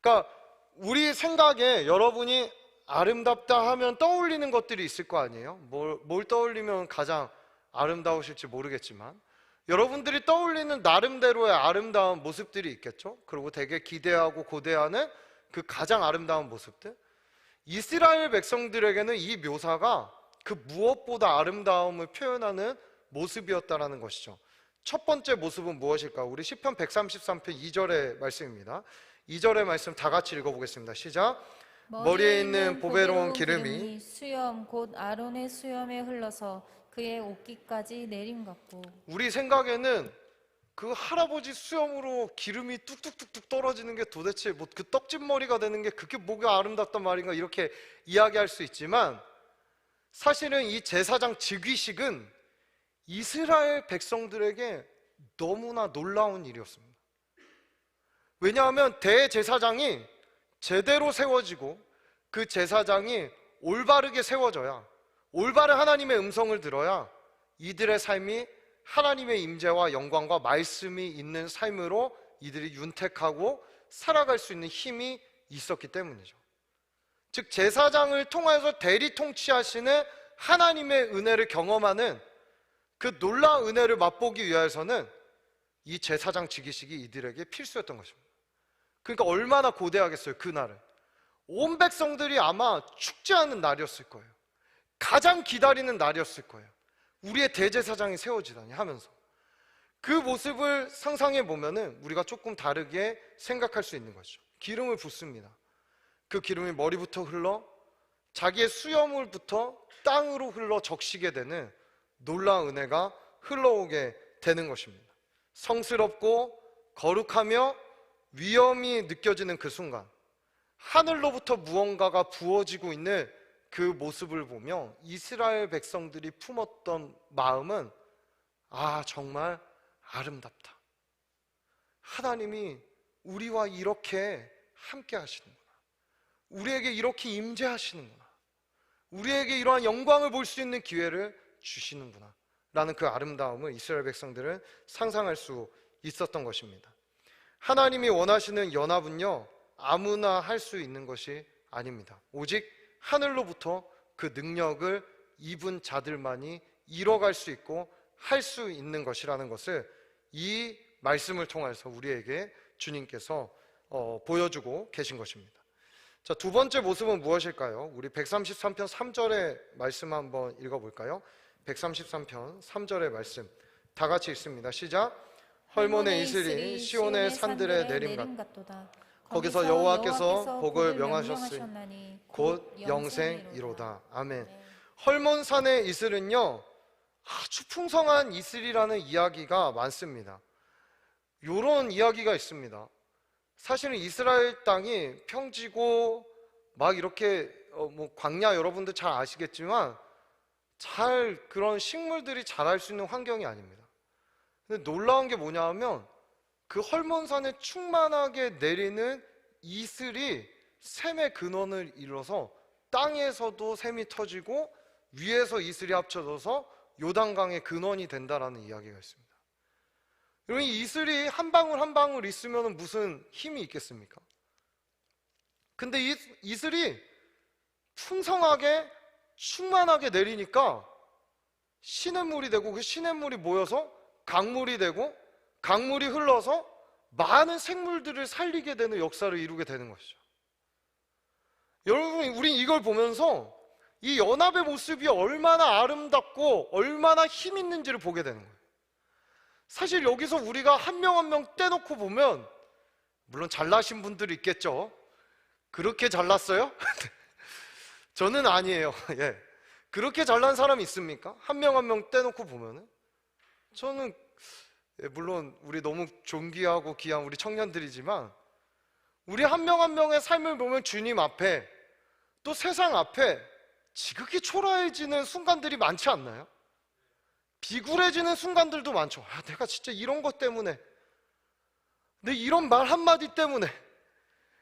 그러니까 우리 생각에 여러분이 아름답다 하면 떠올리는 것들이 있을 거 아니에요? 뭘 떠올리면 가장 아름다우실지 모르겠지만 여러분들이 떠올리는 나름대로의 아름다운 모습들이 있겠죠? 그리고 되게 기대하고 고대하는 그 가장 아름다운 모습들. 이스라엘 백성들에게는 이 묘사가 그 무엇보다 아름다움을 표현하는 모습이었다라는 것이죠. 첫 번째 모습은 무엇일까? 우리 시편 133편 2절의 말씀입니다. 2절의 말씀 다 같이 읽어보겠습니다. 시작. 머리에 있는 보배로운 기름이 수염 곧 아론의 수염에 흘러서 그의 옷깃까지 내림 같고. 우리 생각에는 그 할아버지 수염으로 기름이 뚝뚝뚝뚝 떨어지는 게 도대체 뭐 그 떡집 머리가 되는 게 그게 뭐가 아름답단 말인가 이렇게 이야기할 수 있지만 사실은 이 제사장 즉위식은 이스라엘 백성들에게 너무나 놀라운 일이었습니다. 왜냐하면 대제사장이 제대로 세워지고 그 제사장이 올바르게 세워져야 올바른 하나님의 음성을 들어야 이들의 삶이 하나님의 임재와 영광과 말씀이 있는 삶으로 이들이 윤택하고 살아갈 수 있는 힘이 있었기 때문이죠. 즉 제사장을 통해서 대리 통치하시는 하나님의 은혜를 경험하는 그 놀라운 은혜를 맛보기 위해서는 이 제사장 즉위식이 이들에게 필수였던 것입니다. 그러니까 얼마나 고대하겠어요. 그날은 온 백성들이 아마 축제하는 날이었을 거예요. 가장 기다리는 날이었을 거예요. 우리의 대제사장이 세워지다니 하면서 그 모습을 상상해 보면은 우리가 조금 다르게 생각할 수 있는 거죠. 기름을 붓습니다. 그 기름이 머리부터 흘러 자기의 수염을부터 땅으로 흘러 적시게 되는 놀라운 은혜가 흘러오게 되는 것입니다. 성스럽고 거룩하며 위엄이 느껴지는 그 순간, 하늘로부터 무언가가 부어지고 있는 그 모습을 보며 이스라엘 백성들이 품었던 마음은 정말 아름답다. 하나님이 우리와 이렇게 함께 하시는구나. 우리에게 이렇게 임재하시는구나. 우리에게 이러한 영광을 볼 수 있는 기회를 주시는구나 라는 그 아름다움을 이스라엘 백성들은 상상할 수 있었던 것입니다. 하나님이 원하시는 연합은요, 아무나 할 수 있는 것이 아닙니다. 오직 하늘로부터 그 능력을 입은 자들만이 이뤄갈 수 있고 할 수 있는 것이라는 것을 이 말씀을 통해서 우리에게 주님께서 보여주고 계신 것입니다. 자, 두 번째 모습은 무엇일까요? 우리 133편 3절의 말씀 한번 읽어볼까요? 133편 3절의 말씀 다 같이 읽습니다. 시작. 헐몬의 이슬이 시온의 산들에 내림 같도다. 거기서 여호와께서 복을 명하셨으니 곧 영생이로다. 아멘. 헐몬산의 이슬은요, 아주 풍성한 이슬이라는 이야기가 많습니다. 이런 이야기가 있습니다. 사실은 이스라엘 땅이 평지고 막 이렇게 광야, 여러분들 잘 아시겠지만 잘 그런 식물들이 자랄 수 있는 환경이 아닙니다. 근데 놀라운 게 뭐냐 하면 그 헐몬산에 충만하게 내리는 이슬이 샘의 근원을 이뤄서 땅에서도 샘이 터지고 위에서 이슬이 합쳐져서 요단강의 근원이 된다라는 이야기가 있습니다. 여러분, 이 이슬이 한 방울 한 방울 있으면 무슨 힘이 있겠습니까? 근데 이 이슬이 풍성하게 충만하게 내리니까 시냇물이 되고 그 시냇물이 모여서 강물이 되고 강물이 흘러서 많은 생물들을 살리게 되는 역사를 이루게 되는 것이죠. 여러분, 우린 이걸 보면서 이 연합의 모습이 얼마나 아름답고 얼마나 힘 있는지를 보게 되는 거예요. 사실 여기서 우리가 한 명 한 명 떼놓고 보면 물론 잘나신 분들이 있겠죠. 그렇게 잘났어요? 저는 아니에요. 예. 그렇게 잘난 사람이 있습니까? 한 명 한 명 떼놓고 보면은 저는 물론 우리 너무 존귀하고 귀한 우리 청년들이지만 우리 한 명 한 명의 삶을 보면 주님 앞에 또 세상 앞에 지극히 초라해지는 순간들이 많지 않나요? 비굴해지는 순간들도 많죠. 내가 진짜 이런 것 때문에, 내 이런 말 한마디 때문에,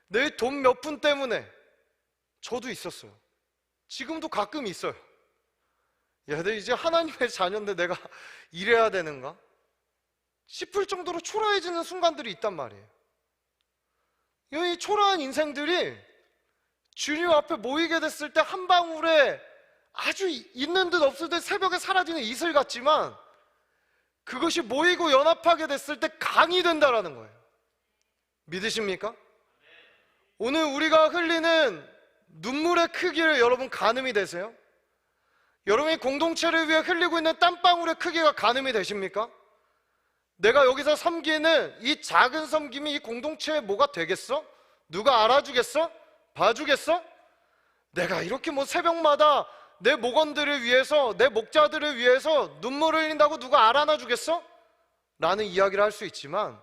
내 돈 몇 푼 때문에. 저도 있었어요. 지금도 가끔 있어요. 내 이제 하나님의 자녀인데 내가 이래야 되는가 싶을 정도로 초라해지는 순간들이 있단 말이에요. 이 초라한 인생들이 주님 앞에 모이게 됐을 때 한 방울에 아주 있는 듯 없을 때 새벽에 사라지는 이슬 같지만 그것이 모이고 연합하게 됐을 때 강이 된다라는 거예요. 믿으십니까? 오늘 우리가 흘리는 눈물의 크기를 여러분 가늠이 되세요? 여러분이 공동체를 위해 흘리고 있는 땀방울의 크기가 가늠이 되십니까? 내가 여기서 섬기는 이 작은 섬김이 이 공동체에 뭐가 되겠어? 누가 알아주겠어? 봐주겠어? 내가 이렇게 새벽마다 내 목원들을 위해서, 내 목자들을 위해서 눈물을 흘린다고 누가 알아나 주겠어? 라는 이야기를 할 수 있지만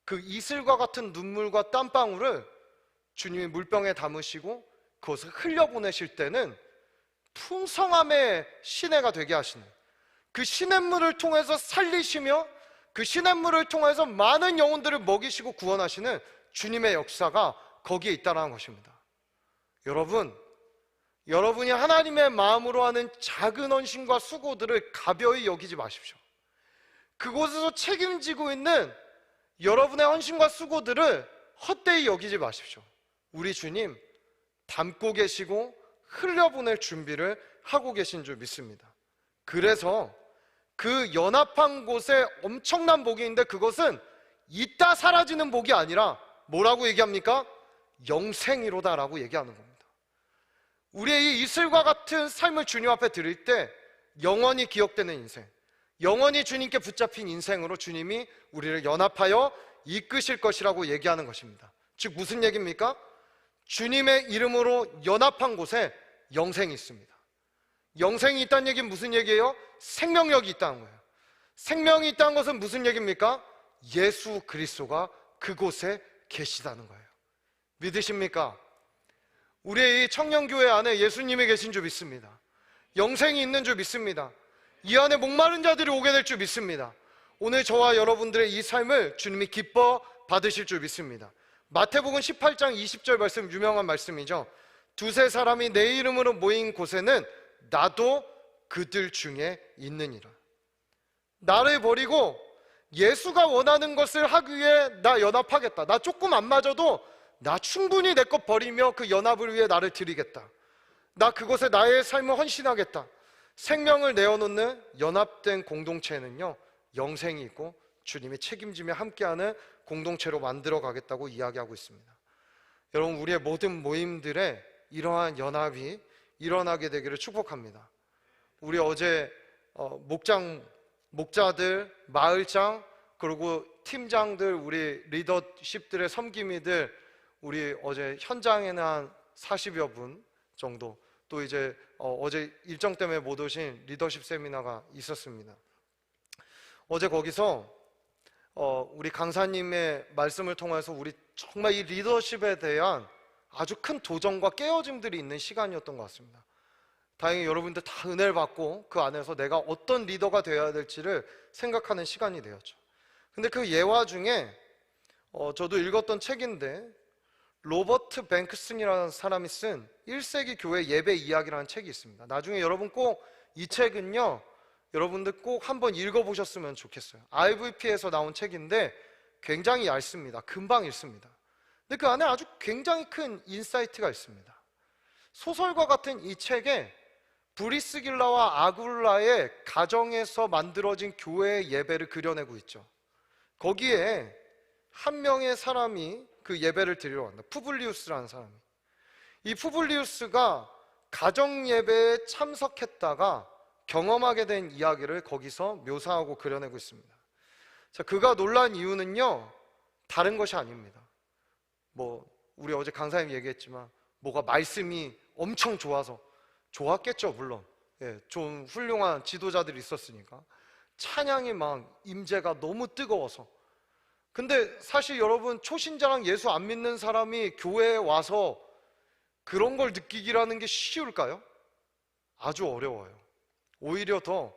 그 이슬과 같은 눈물과 땀방울을 주님이 물병에 담으시고 그것을 흘려보내실 때는 풍성함의 시내가 되게 하시는, 그 시냇물을 통해서 살리시며 그 시냇물을 통해서 많은 영혼들을 먹이시고 구원하시는 주님의 역사가 거기에 있다는 것입니다. 여러분, 여러분이 하나님의 마음으로 하는 작은 헌신과 수고들을 가벼이 여기지 마십시오. 그곳에서 책임지고 있는 여러분의 헌신과 수고들을 헛되이 여기지 마십시오. 우리 주님 담고 계시고 흘려보낼 준비를 하고 계신 줄 믿습니다. 그래서 그 연합한 곳에 엄청난 복이 있는데 그것은 이따 사라지는 복이 아니라 뭐라고 얘기합니까? 영생이로다라고 얘기하는 겁니다. 우리의 이 이슬과 같은 삶을 주님 앞에 드릴 때 영원히 기억되는 인생, 영원히 주님께 붙잡힌 인생으로 주님이 우리를 연합하여 이끄실 것이라고 얘기하는 것입니다. 즉 무슨 얘기입니까? 주님의 이름으로 연합한 곳에 영생이 있습니다. 영생이 있다는 얘기는 무슨 얘기예요? 생명력이 있다는 거예요. 생명이 있다는 것은 무슨 얘기입니까? 예수 그리스도가 그곳에 계시다는 거예요. 믿으십니까? 우리의 이 청년교회 안에 예수님이 계신 줄 믿습니다. 영생이 있는 줄 믿습니다. 이 안에 목마른 자들이 오게 될 줄 믿습니다. 오늘 저와 여러분들의 이 삶을 주님이 기뻐 받으실 줄 믿습니다. 마태복음 18장 20절 말씀, 유명한 말씀이죠. 두세 사람이 내 이름으로 모인 곳에는 나도 그들 중에 있느니라. 나를 버리고 예수가 원하는 것을 하기 위해 나 연합하겠다. 나 조금 안 맞아도 나 충분히 내 것 버리며 그 연합을 위해 나를 드리겠다. 나 그곳에 나의 삶을 헌신하겠다. 생명을 내어놓는 연합된 공동체는요, 영생이 있고 주님이 책임지며 함께하는 공동체로 만들어 가겠다고 이야기하고 있습니다. 여러분, 우리의 모든 모임들에 이러한 연합이 일어나게 되기를 축복합니다. 우리 어제 목자들, 마을장, 그리고 팀장들, 우리 리더십들의 섬김이들, 우리 어제 현장에는 한 40여 분 정도, 또 이제 어제 일정 때문에 못 오신 리더십 세미나가 있었습니다. 어제 거기서 우리 강사님의 말씀을 통해서 우리 정말 이 리더십에 대한 아주 큰 도전과 깨어짐들이 있는 시간이었던 것 같습니다. 다행히 여러분들 다 은혜를 받고 그 안에서 내가 어떤 리더가 되어야 될지를 생각하는 시간이 되었죠. 근데 그 예화 중에 저도 읽었던 책인데, 로버트 뱅크슨이라는 사람이 쓴 1세기 교회 예배 이야기라는 책이 있습니다. 나중에 여러분 꼭 이 책은요, 여러분들 꼭 한번 읽어보셨으면 좋겠어요. IVP에서 나온 책인데 굉장히 얇습니다. 금방 읽습니다. 근데 그 안에 아주 굉장히 큰 인사이트가 있습니다. 소설과 같은 이 책에 브리스길라와 아굴라의 가정에서 만들어진 교회의 예배를 그려내고 있죠. 거기에 한 명의 사람이 그 예배를 드리러 간다. 푸블리우스라는 사람이. 이 푸블리우스가 가정 예배에 참석했다가 경험하게 된 이야기를 거기서 묘사하고 그려내고 있습니다. 자, 그가 놀란 이유는요, 다른 것이 아닙니다. 우리 어제 강사님 얘기했지만 뭐가 말씀이 엄청 좋아서, 좋았겠죠 물론. 좀 훌륭한 지도자들이 있었으니까. 찬양이 막 임재가 너무 뜨거워서. 근데 사실 여러분, 초신자랑 예수 안 믿는 사람이 교회에 와서 그런 걸 느끼기라는 게 쉬울까요? 아주 어려워요. 오히려 더,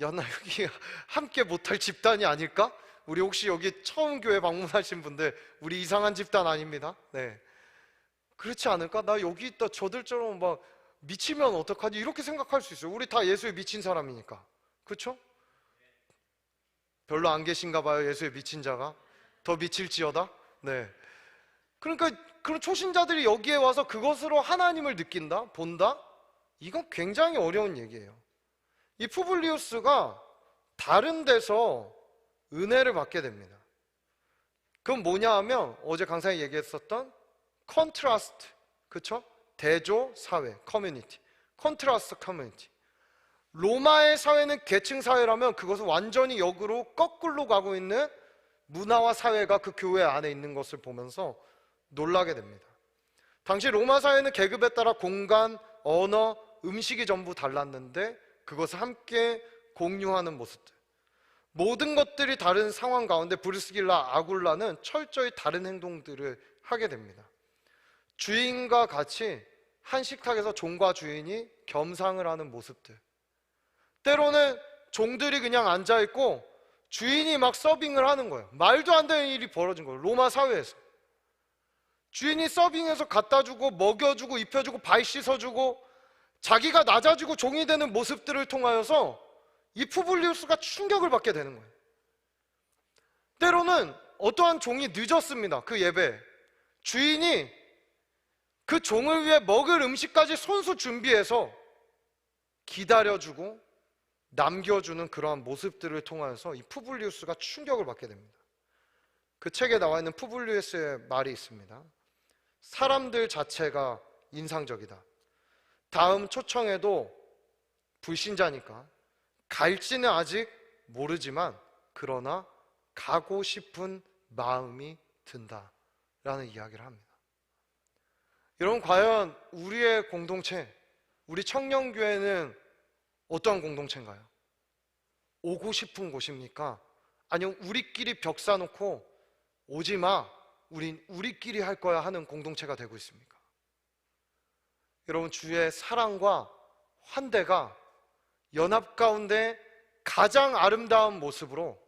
야, 나 여기 함께 못할 집단이 아닐까? 우리 혹시 여기 처음 교회 방문하신 분들, 우리 이상한 집단 아닙니다. 네, 그렇지 않을까? 나 여기 있다 저들처럼 막 미치면 어떡하지? 이렇게 생각할 수 있어요. 우리 다 예수에 미친 사람이니까. 그렇죠? 별로 안 계신가 봐요, 예수에 미친 자가. 더 미칠지어다. 네. 그러니까 그런 초신자들이 여기에 와서 그것으로 하나님을 느낀다, 본다? 이건 굉장히 어려운 얘기예요. 이 푸블리우스가 다른 데서 은혜를 받게 됩니다. 그건 뭐냐 하면 어제 강사님이 얘기했었던 컨트라스트, 그렇죠? 대조 사회, 커뮤니티. 컨트라스트 커뮤니티. 로마의 사회는 계층 사회라면 그것은 완전히 역으로 거꾸로 가고 있는 문화와 사회가 그 교회 안에 있는 것을 보면서 놀라게 됩니다. 당시 로마 사회는 계급에 따라 공간, 언어, 음식이 전부 달랐는데 그것을 함께 공유하는 모습들, 모든 것들이 다른 상황 가운데 브리스길라, 아굴라는 철저히 다른 행동들을 하게 됩니다. 주인과 같이 한 식탁에서 종과 주인이 겸상을 하는 모습들, 때로는 종들이 그냥 앉아있고 주인이 막 서빙을 하는 거예요. 말도 안 되는 일이 벌어진 거예요. 로마 사회에서 주인이 서빙해서 갖다 주고 먹여주고 입혀주고 발 씻어주고 자기가 낮아지고 종이 되는 모습들을 통하여서 이 푸블리우스가 충격을 받게 되는 거예요. 때로는 어떠한 종이 늦었습니다. 그 예배에 주인이 그 종을 위해 먹을 음식까지 손수 준비해서 기다려주고 남겨주는 그러한 모습들을 통하여서 이 푸블리우스가 충격을 받게 됩니다. 그 책에 나와 있는 푸블리우스의 말이 있습니다. 사람들 자체가 인상적이다. 다음 초청에도 불신자니까 갈지는 아직 모르지만 그러나 가고 싶은 마음이 든다 라는 이야기를 합니다. 여러분, 과연 우리의 공동체, 우리 청년교회는 어떠한 공동체인가요? 오고 싶은 곳입니까? 아니면 우리끼리 벽 쌓아놓고 오지 마, 우린 우리끼리 할 거야 하는 공동체가 되고 있습니까? 여러분, 주의 사랑과 환대가 연합 가운데 가장 아름다운 모습으로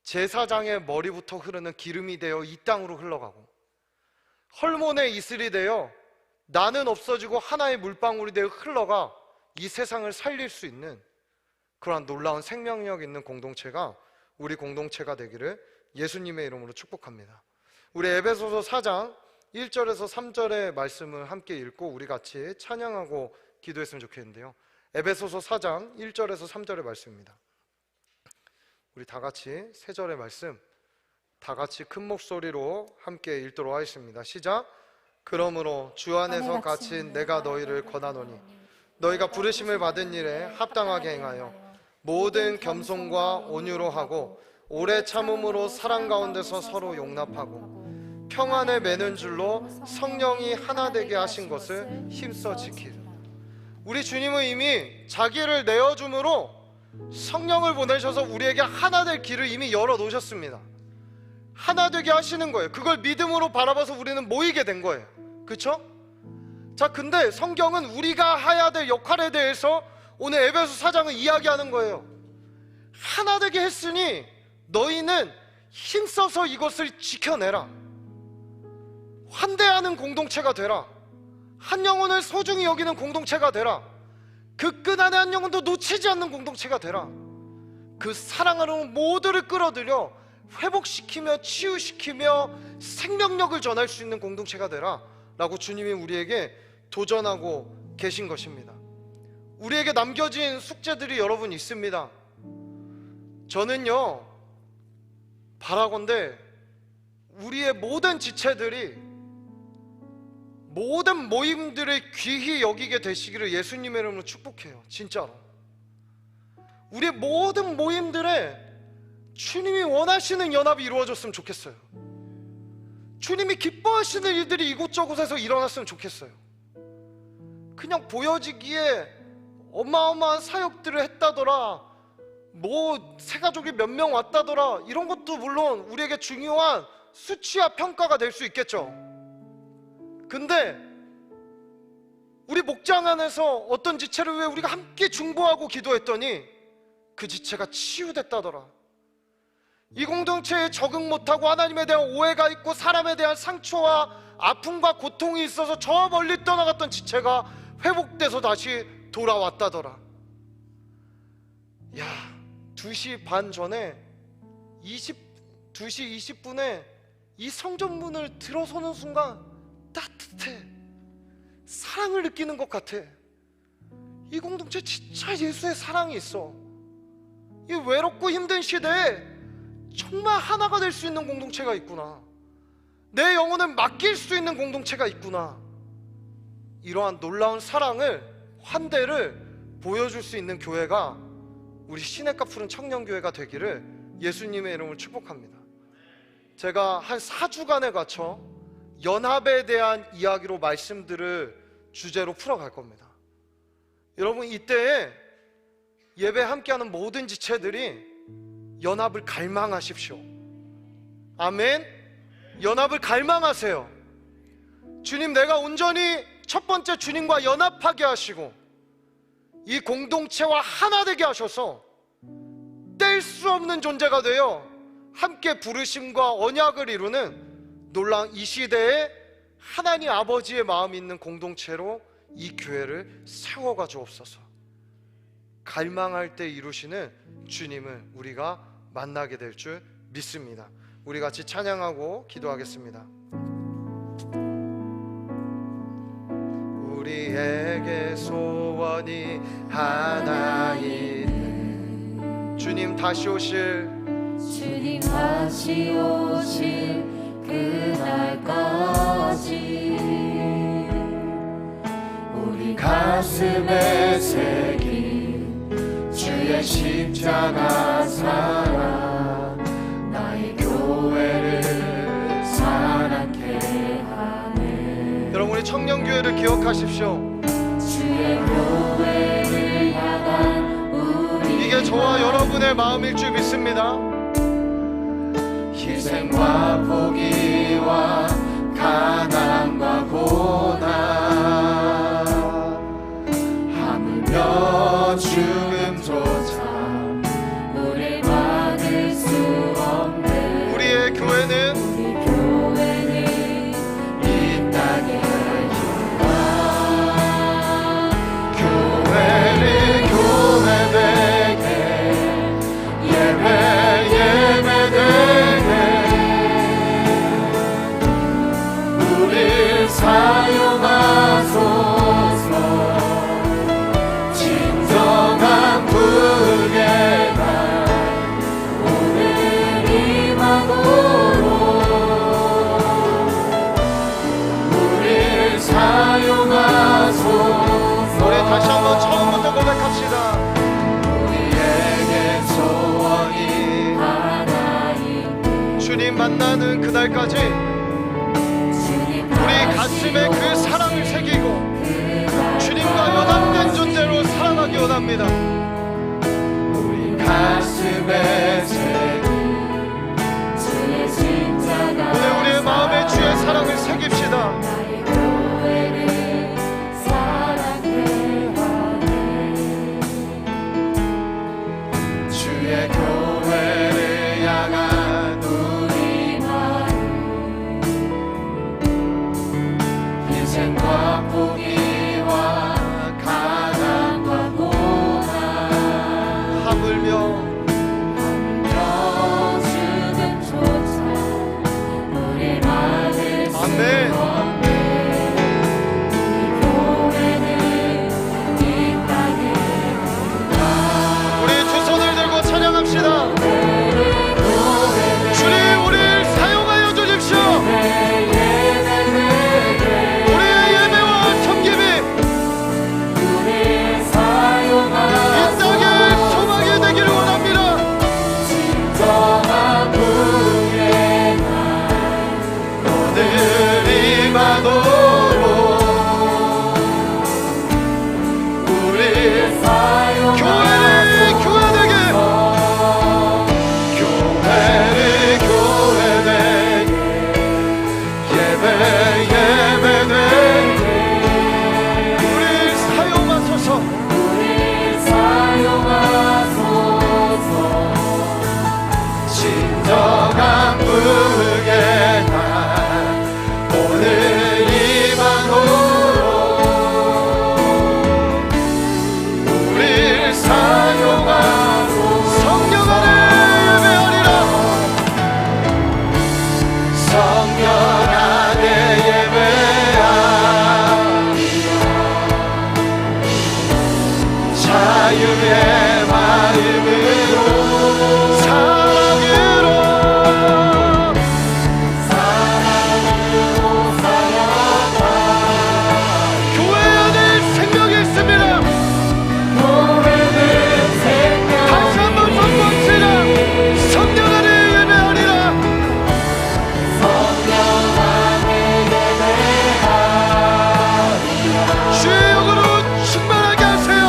제사장의 머리부터 흐르는 기름이 되어 이 땅으로 흘러가고 헐몬의 이슬이 되어 나는 없어지고 하나의 물방울이 되어 흘러가 이 세상을 살릴 수 있는 그러한 놀라운 생명력 있는 공동체가 우리 공동체가 되기를 예수님의 이름으로 축복합니다. 우리 에베소서 4장 1절에서 3절의 말씀을 함께 읽고 우리 같이 찬양하고 기도했으면 좋겠는데요. 에베소서 4장 1절에서 3절의 말씀입니다. 우리 다 같이 세 절의 말씀 다 같이 큰 목소리로 함께 읽도록 하겠습니다. 시작. 그러므로 주 안에서 갇힌 내가 너희를 권하노니 너희가 부르심을 받은 일에 합당하게 행하여 모든 겸손과 온유로 하고 오래 참음으로 사랑 가운데서 서로 용납하고 평안에 매는 줄로 성령이 하나 되게 하신 것을 힘써 지키라. 우리 주님은 이미 자기를 내어줌으로 성령을 보내셔서 우리에게 하나 될 길을 이미 열어 놓으셨습니다. 하나 되게 하시는 거예요. 그걸 믿음으로 바라봐서 우리는 모이게 된 거예요. 그렇죠? 자, 근데 성경은 우리가 해야 될 역할에 대해서 오늘 에베소 4장은 이야기하는 거예요. 하나 되게 했으니 너희는 힘써서 이것을 지켜내라. 환대하는 공동체가 되라. 한 영혼을 소중히 여기는 공동체가 되라. 그 끈 안에 한 영혼도 놓치지 않는 공동체가 되라. 그 사랑으로 모두를 끌어들여 회복시키며 치유시키며 생명력을 전할 수 있는 공동체가 되라 라고 주님이 우리에게 도전하고 계신 것입니다. 우리에게 남겨진 숙제들이 여러분 있습니다. 저는요 바라건대 우리의 모든 지체들이 모든 모임들을 귀히 여기게 되시기를 예수님의 이름으로 축복해요. 진짜로 우리의 모든 모임들에 주님이 원하시는 연합이 이루어졌으면 좋겠어요. 주님이 기뻐하시는 일들이 이곳저곳에서 일어났으면 좋겠어요. 그냥 보여지기에 어마어마한 사역들을 했다더라, 뭐 새가족이 몇 명 왔다더라, 이런 것도 물론 우리에게 중요한 수치와 평가가 될 수 있겠죠. 근데 우리 목장 안에서 어떤 지체를 위해 우리가 함께 중보하고 기도했더니 그 지체가 치유됐다더라. 이 공동체에 적응 못하고 하나님에 대한 오해가 있고 사람에 대한 상처와 아픔과 고통이 있어서 저 멀리 떠나갔던 지체가 회복돼서 다시 돌아왔다더라. 야, 2시 반 전에 2시 20분에 이 성전문을 들어서는 순간 따뜻해. 사랑을 느끼는 것 같아. 이 공동체 진짜 예수의 사랑이 있어. 이 외롭고 힘든 시대에 정말 하나가 될 수 있는 공동체가 있구나. 내 영혼을 맡길 수 있는 공동체가 있구나. 이러한 놀라운 사랑을, 환대를 보여줄 수 있는 교회가 우리 시냇가 푸른 청년교회가 되기를 예수님의 이름을 축복합니다. 제가 한 4주간에 거쳐 연합에 대한 이야기로 말씀들을 주제로 풀어갈 겁니다. 여러분, 이때에 예배 함께하는 모든 지체들이 연합을 갈망하십시오. 아멘. 연합을 갈망하세요. 주님, 내가 온전히 첫 번째 주님과 연합하게 하시고 이 공동체와 하나 되게 하셔서 뗄 수 없는 존재가 되어 함께 부르심과 언약을 이루는 놀라운 이 시대에 하나님 아버지의 마음이 있는 공동체로 이 교회를 세워가 주옵소서. 갈망할 때 이루시는 주님을 우리가 만나게 될 줄 믿습니다. 우리 같이 찬양하고 기도하겠습니다. 우리에게 소원이 하나 있네. 주님 다시 오실 그날까지 우리 가슴에 새긴 주의 십자가 사랑 나의 교회를 사랑케 하네. 여러분 우리 청년교회를 기억하십시오. 주의 교회를 향한 우리 이게 저와 여러분의 마음일 줄 믿습니다. 희생과 포기와 가난과 고난 하물며 죽음조차 우리 막을 수 없는 우리의 교회는 우리 교회는 이 땅에 교회를 교회되게 예배되게 우릴 사용하소서. 진정한 불의 날 오늘 임하도록 우릴 사용하소서. 우리 다시 한번 처음부터 고백합시다. 우리에게 소원이 하나님 주님 만나는 그날까지 우리 가슴에 그 사랑을 새기고 주님과 연합된 존재로 살아가기 원합니다. 우리 가슴에 새긴 주의 십자가 오늘 우리의 마음에 주의 사랑을 새깁시다. 나의 교회를 사랑케 하네. 주의 교회를 향한 우리만 희생과 포기와 가난과 고난 하물며 죽음조차 우리 막을 수 아멘. 없네. 우리 교회는 이 땅에 우리 두 손을 들고 찬양합시다. 주님 우리를 사용하여 주십시오. 우리의 예배와 섬김이 우리 이 사용하소서. 땅의 소망이 되기를 원합니다. 진정한 불의 날 오늘 임하도록 우리 교회를 교회되게 예배되게 우리 사용하소서. 우리 사용하소서. 진정한 불의 날 오늘 임하도록 우릴 사용하소서. 성령 안에 예배하리라. 성령 안에 예배하리라. 자유의 마음으로 사랑으로 살아가. 교회 안에 생명이 있습니다. 다시 한번 선포합시다. 성령 안에 예배하리라. 주의 영으로 충만하게 하세요.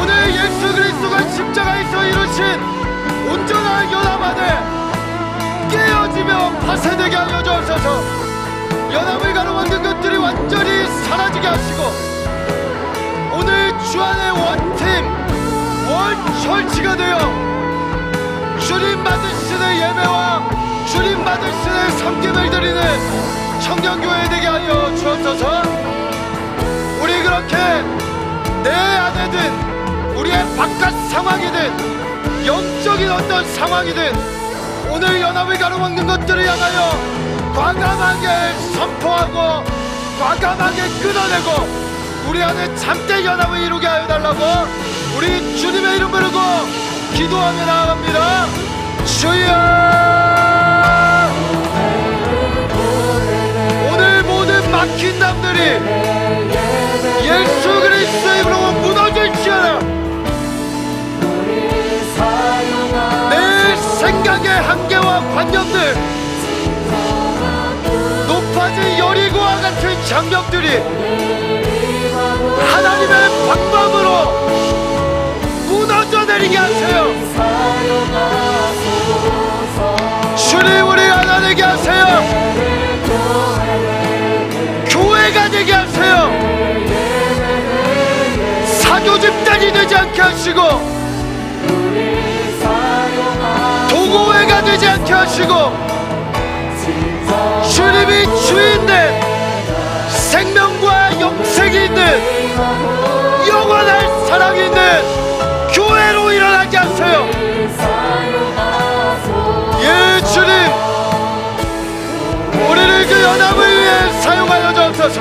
오늘 예수 그리스도가 십자가에서 이루신 온전한 연합 안에 깨어지며 파쇄되게 하여 주옵소서. 연합을 가로막는 것들이 완전히 사라지게 하시고 오늘 주 안에 원팀 원철치가 되어 주님 받으시는 예배와 주님 받으시는 섬김을 드리는 청년교회 되게 하여 주옵소서. 우리 그렇게 내 안에든 우리의 바깥 상황이든 영적인 어떤 상황이든 오늘 연합을 가로막는 것들을 향하여 과감하게 선포하고 과감하게 끊어내고 우리 안에 참된 연합을 이루게 하여 달라고 우리 주님의 이름 부르고 기도하며 나아갑니다. 주여, 오늘 모든 막힌 담들이 예수 그리스도의 이름으로 무너질지어다. 내 생각의 한계와 관념들, 높아진 여리고와 같은 장벽들이 하나님의 방법으로 무너져 내리게 하세요. 주님, 우리 하나 되게 하세요. 교회가 되게 하세요. 사교 집단이 되지 않게 하시고 도고회가 되지 않게 하시고 주님이 주인된 생명과 영생이 있는 영원한 사랑이 있는 교회로 일어나게 하세요. 예, 주님, 우리를 그 연합을 위해 사용하여 주옵소서.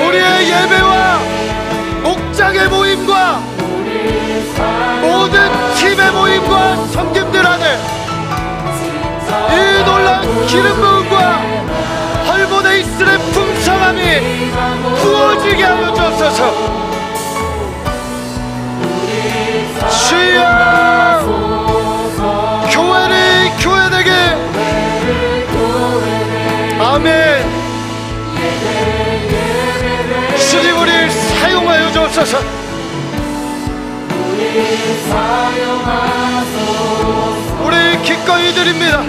우리의 예배와 목장의 모임과 모든 팀의 모임과 섬김들 안에 이 놀라운 기름 부음과 헐몬에 있으는 풍성함이 부어지게 하여 주옵소서. 주여, 교회를 교회되게. 아멘. 주님, 우리를 사용하여 주옵소서. 우리 기꺼이 드립니다.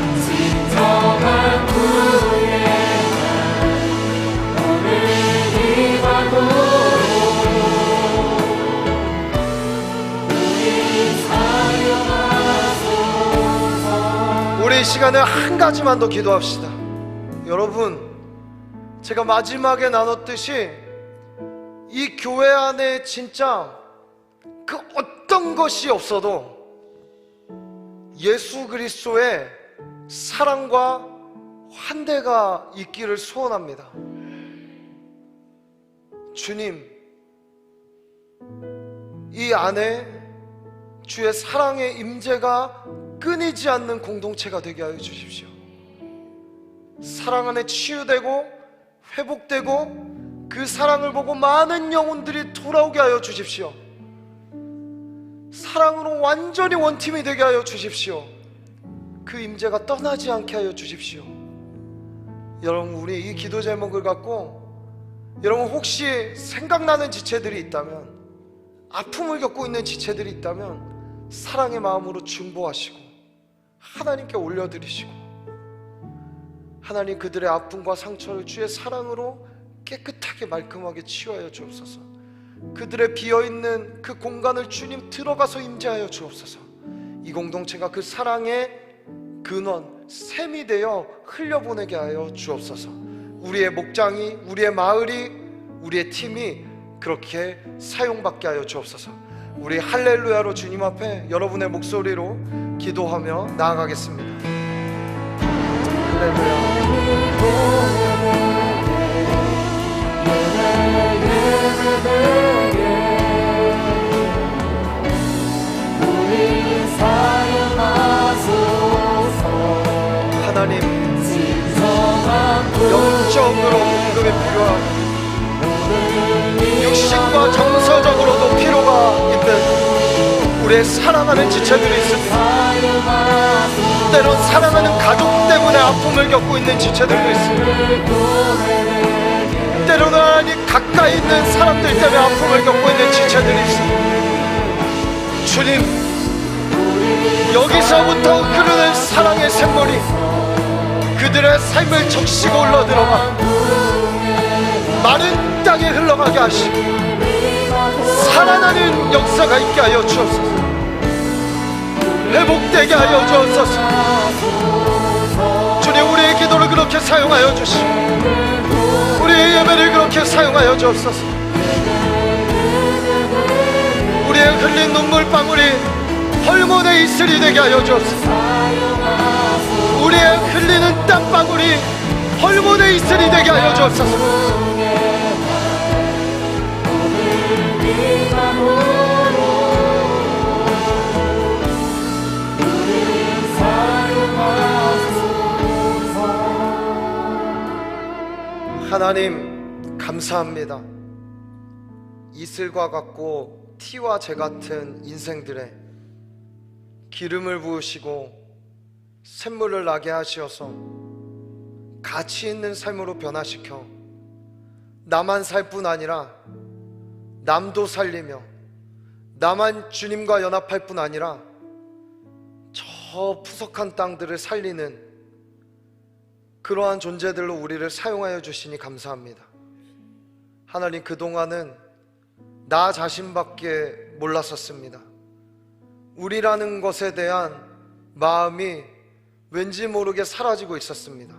우리 이 시간에 한 가지만 더 기도합시다. 여러분, 제가 마지막에 나눴듯이 이 교회 안에 진짜 그 어떤 것이 없어도 예수 그리스도의 사랑과 환대가 있기를 소원합니다. 주님, 이 안에 주의 사랑의 임재가 끊이지 않는 공동체가 되게 하여 주십시오. 사랑 안에 치유되고 회복되고 그 사랑을 보고 많은 영혼들이 돌아오게 하여 주십시오. 사랑으로 완전히 원팀이 되게 하여 주십시오. 그 임재가 떠나지 않게 하여 주십시오. 여러분, 우리 이 기도 제목을 갖고 여러분 혹시 생각나는 지체들이 있다면, 아픔을 겪고 있는 지체들이 있다면 사랑의 마음으로 중보하시고 하나님께 올려드리시고, 하나님 그들의 아픔과 상처를 주의 사랑으로 깨끗하게 말끔하게 치유하여 주옵소서. 그들의 비어있는 그 공간을 주님 들어가서 임재하여 주옵소서. 이 공동체가 그 사랑의 근원, 샘이 되어 흘려보내게 하여 주옵소서. 우리의 목장이, 우리의 마을이, 우리의 팀이 그렇게 사용받게 하여 주옵소서. 우리 할렐루야로 주님 앞에 여러분의 목소리로 기도하며 나아가겠습니다. 할렐루야. 하나님, 영적으로 공급이 필요하고 육신과 정서적으로도 필요가 있는 우리의 사랑하는 지체들이 있습니다. 때론 사랑하는 가족 때문에 아픔을 겪고 있는 지체들도 있습니다. 때로는 하나님 가까이 있는 사람들 때문에 아픔을 겪고 있는 지체들이 있습니다. 주님, 여기서부터 흐르는 사랑의 샘물이 그들의 삶을 적시고 흘러들어가 마른 땅에 흘러가게 하시고 살아나는 역사가 있게 하여 주옵소서. 회복되게 하여 주옵소서. 주님, 우리의 기도를 그렇게 사용하여 주시고 우리의 예배를 그렇게 사용하여 주옵소서. 우리의 흘린 눈물방울이 헐몬의 이슬이 되게 하여 주옵소서. 우리의 흘리는 땀방울이 헐몬의 이슬이 되게 하여 주옵소서. 하나님, 감사합니다. 이슬과 같고 티와 재 같은 인생들의 기름을 부으시고 샘물을 나게 하시어서 가치 있는 삶으로 변화시켜 나만 살 뿐 아니라 남도 살리며 나만 주님과 연합할 뿐 아니라 저 푸석한 땅들을 살리는 그러한 존재들로 우리를 사용하여 주시니 감사합니다. 하나님, 그동안은 나 자신밖에 몰랐었습니다. 우리라는 것에 대한 마음이 왠지 모르게 사라지고 있었습니다.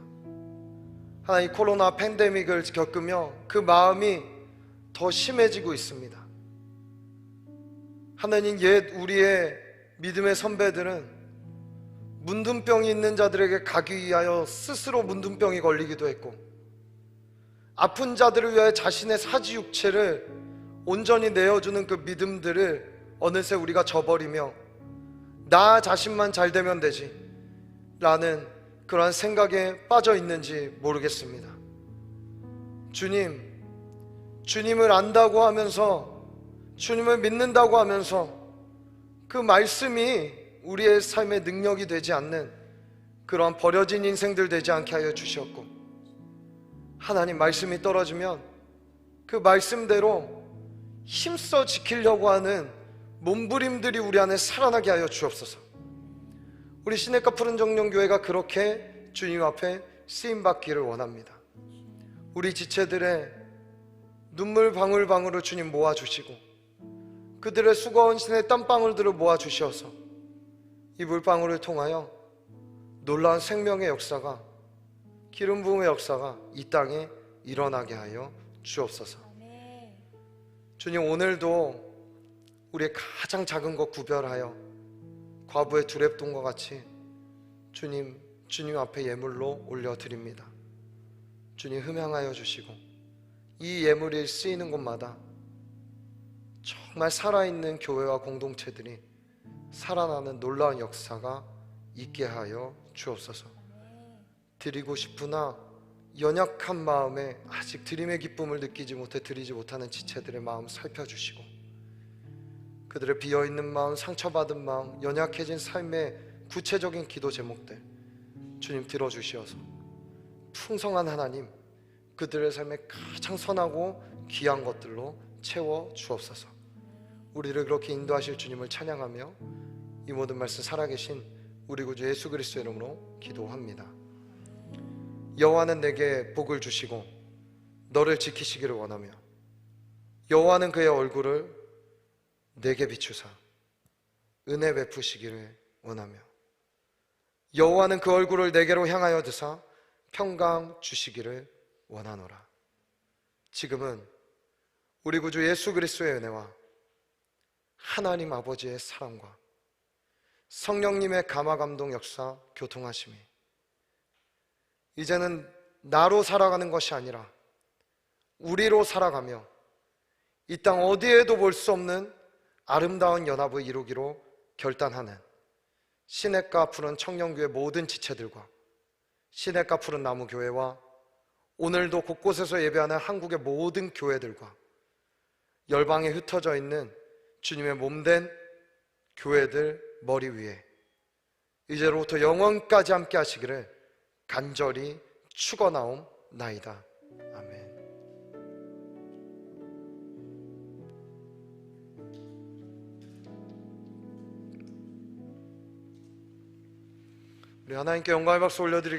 하나님, 코로나 팬데믹을 겪으며 그 마음이 더 심해지고 있습니다. 하나님, 옛 우리의 믿음의 선배들은 문둥병이 있는 자들에게 가기 위하여 스스로 문둥병이 걸리기도 했고, 아픈 자들을 위하여 자신의 사지육체를 온전히 내어주는 그 믿음들을 어느새 우리가 저버리며 나 자신만 잘 되면 되지 라는 그러한 생각에 빠져 있는지 모르겠습니다. 주님, 주님을 안다고 하면서, 주님을 믿는다고 하면서 그 말씀이 우리의 삶의 능력이 되지 않는 그러한 버려진 인생들 되지 않게 하여 주셨고, 하나님, 말씀이 떨어지면 그 말씀대로 힘써 지키려고 하는 몸부림들이 우리 안에 살아나게 하여 주옵소서. 우리 시내가 푸른 정령교회가 그렇게 주님 앞에 쓰임받기를 원합니다. 우리 지체들의 눈물 방울방울을 주님 모아주시고 그들의 수고한 신의 땀방울들을 모아주셔서 이 물방울을 통하여 놀라운 생명의 역사가, 기름 부음의 역사가 이 땅에 일어나게 하여 주옵소서. 주님, 오늘도 우리의 가장 작은 것 구별하여 과부의 두렙돈과 같이 주님 앞에 예물로 올려드립니다. 주님, 흠양하여 주시고 이 예물이 쓰이는 곳마다 정말 살아있는 교회와 공동체들이 살아나는 놀라운 역사가 있게 하여 주옵소서. 드리고 싶으나 연약한 마음에 아직 드림의 기쁨을 느끼지 못해 드리지 못하는 지체들의 마음 살펴주시고, 그들의 비어있는 마음, 상처받은 마음, 연약해진 삶의 구체적인 기도 제목들 주님 들어주시어서 풍성한 하나님, 그들의 삶에 가장 선하고 귀한 것들로 채워 주옵소서. 우리를 그렇게 인도하실 주님을 찬양하며 이 모든 말씀 살아계신 우리 구주 예수 그리스도의 이름으로 기도합니다. 여호와는 내게 복을 주시고 너를 지키시기를 원하며 여호와는 그의 얼굴을 내게 비추사 은혜 베푸시기를 원하며 여호와는 그 얼굴을 내게로 향하여 드사 평강 주시기를 원하노라. 지금은 우리 구주 예수 그리스도의 은혜와 하나님 아버지의 사랑과 성령님의 감화감동 역사 교통하심이 이제는 나로 살아가는 것이 아니라 우리로 살아가며 이 땅 어디에도 볼 수 없는 아름다운 연합을 이루기로 결단하는 시냇가 푸른 청년교회 모든 지체들과 시냇가 푸른 나무교회와 오늘도 곳곳에서 예배하는 한국의 모든 교회들과 열방에 흩어져 있는 주님의 몸된 교회들 머리 위에 이제로부터 영원까지 함께 하시기를 간절히 축원하옵나이다. 아멘. 우리 하나님께 영광의 박수 올려드리겠습니다.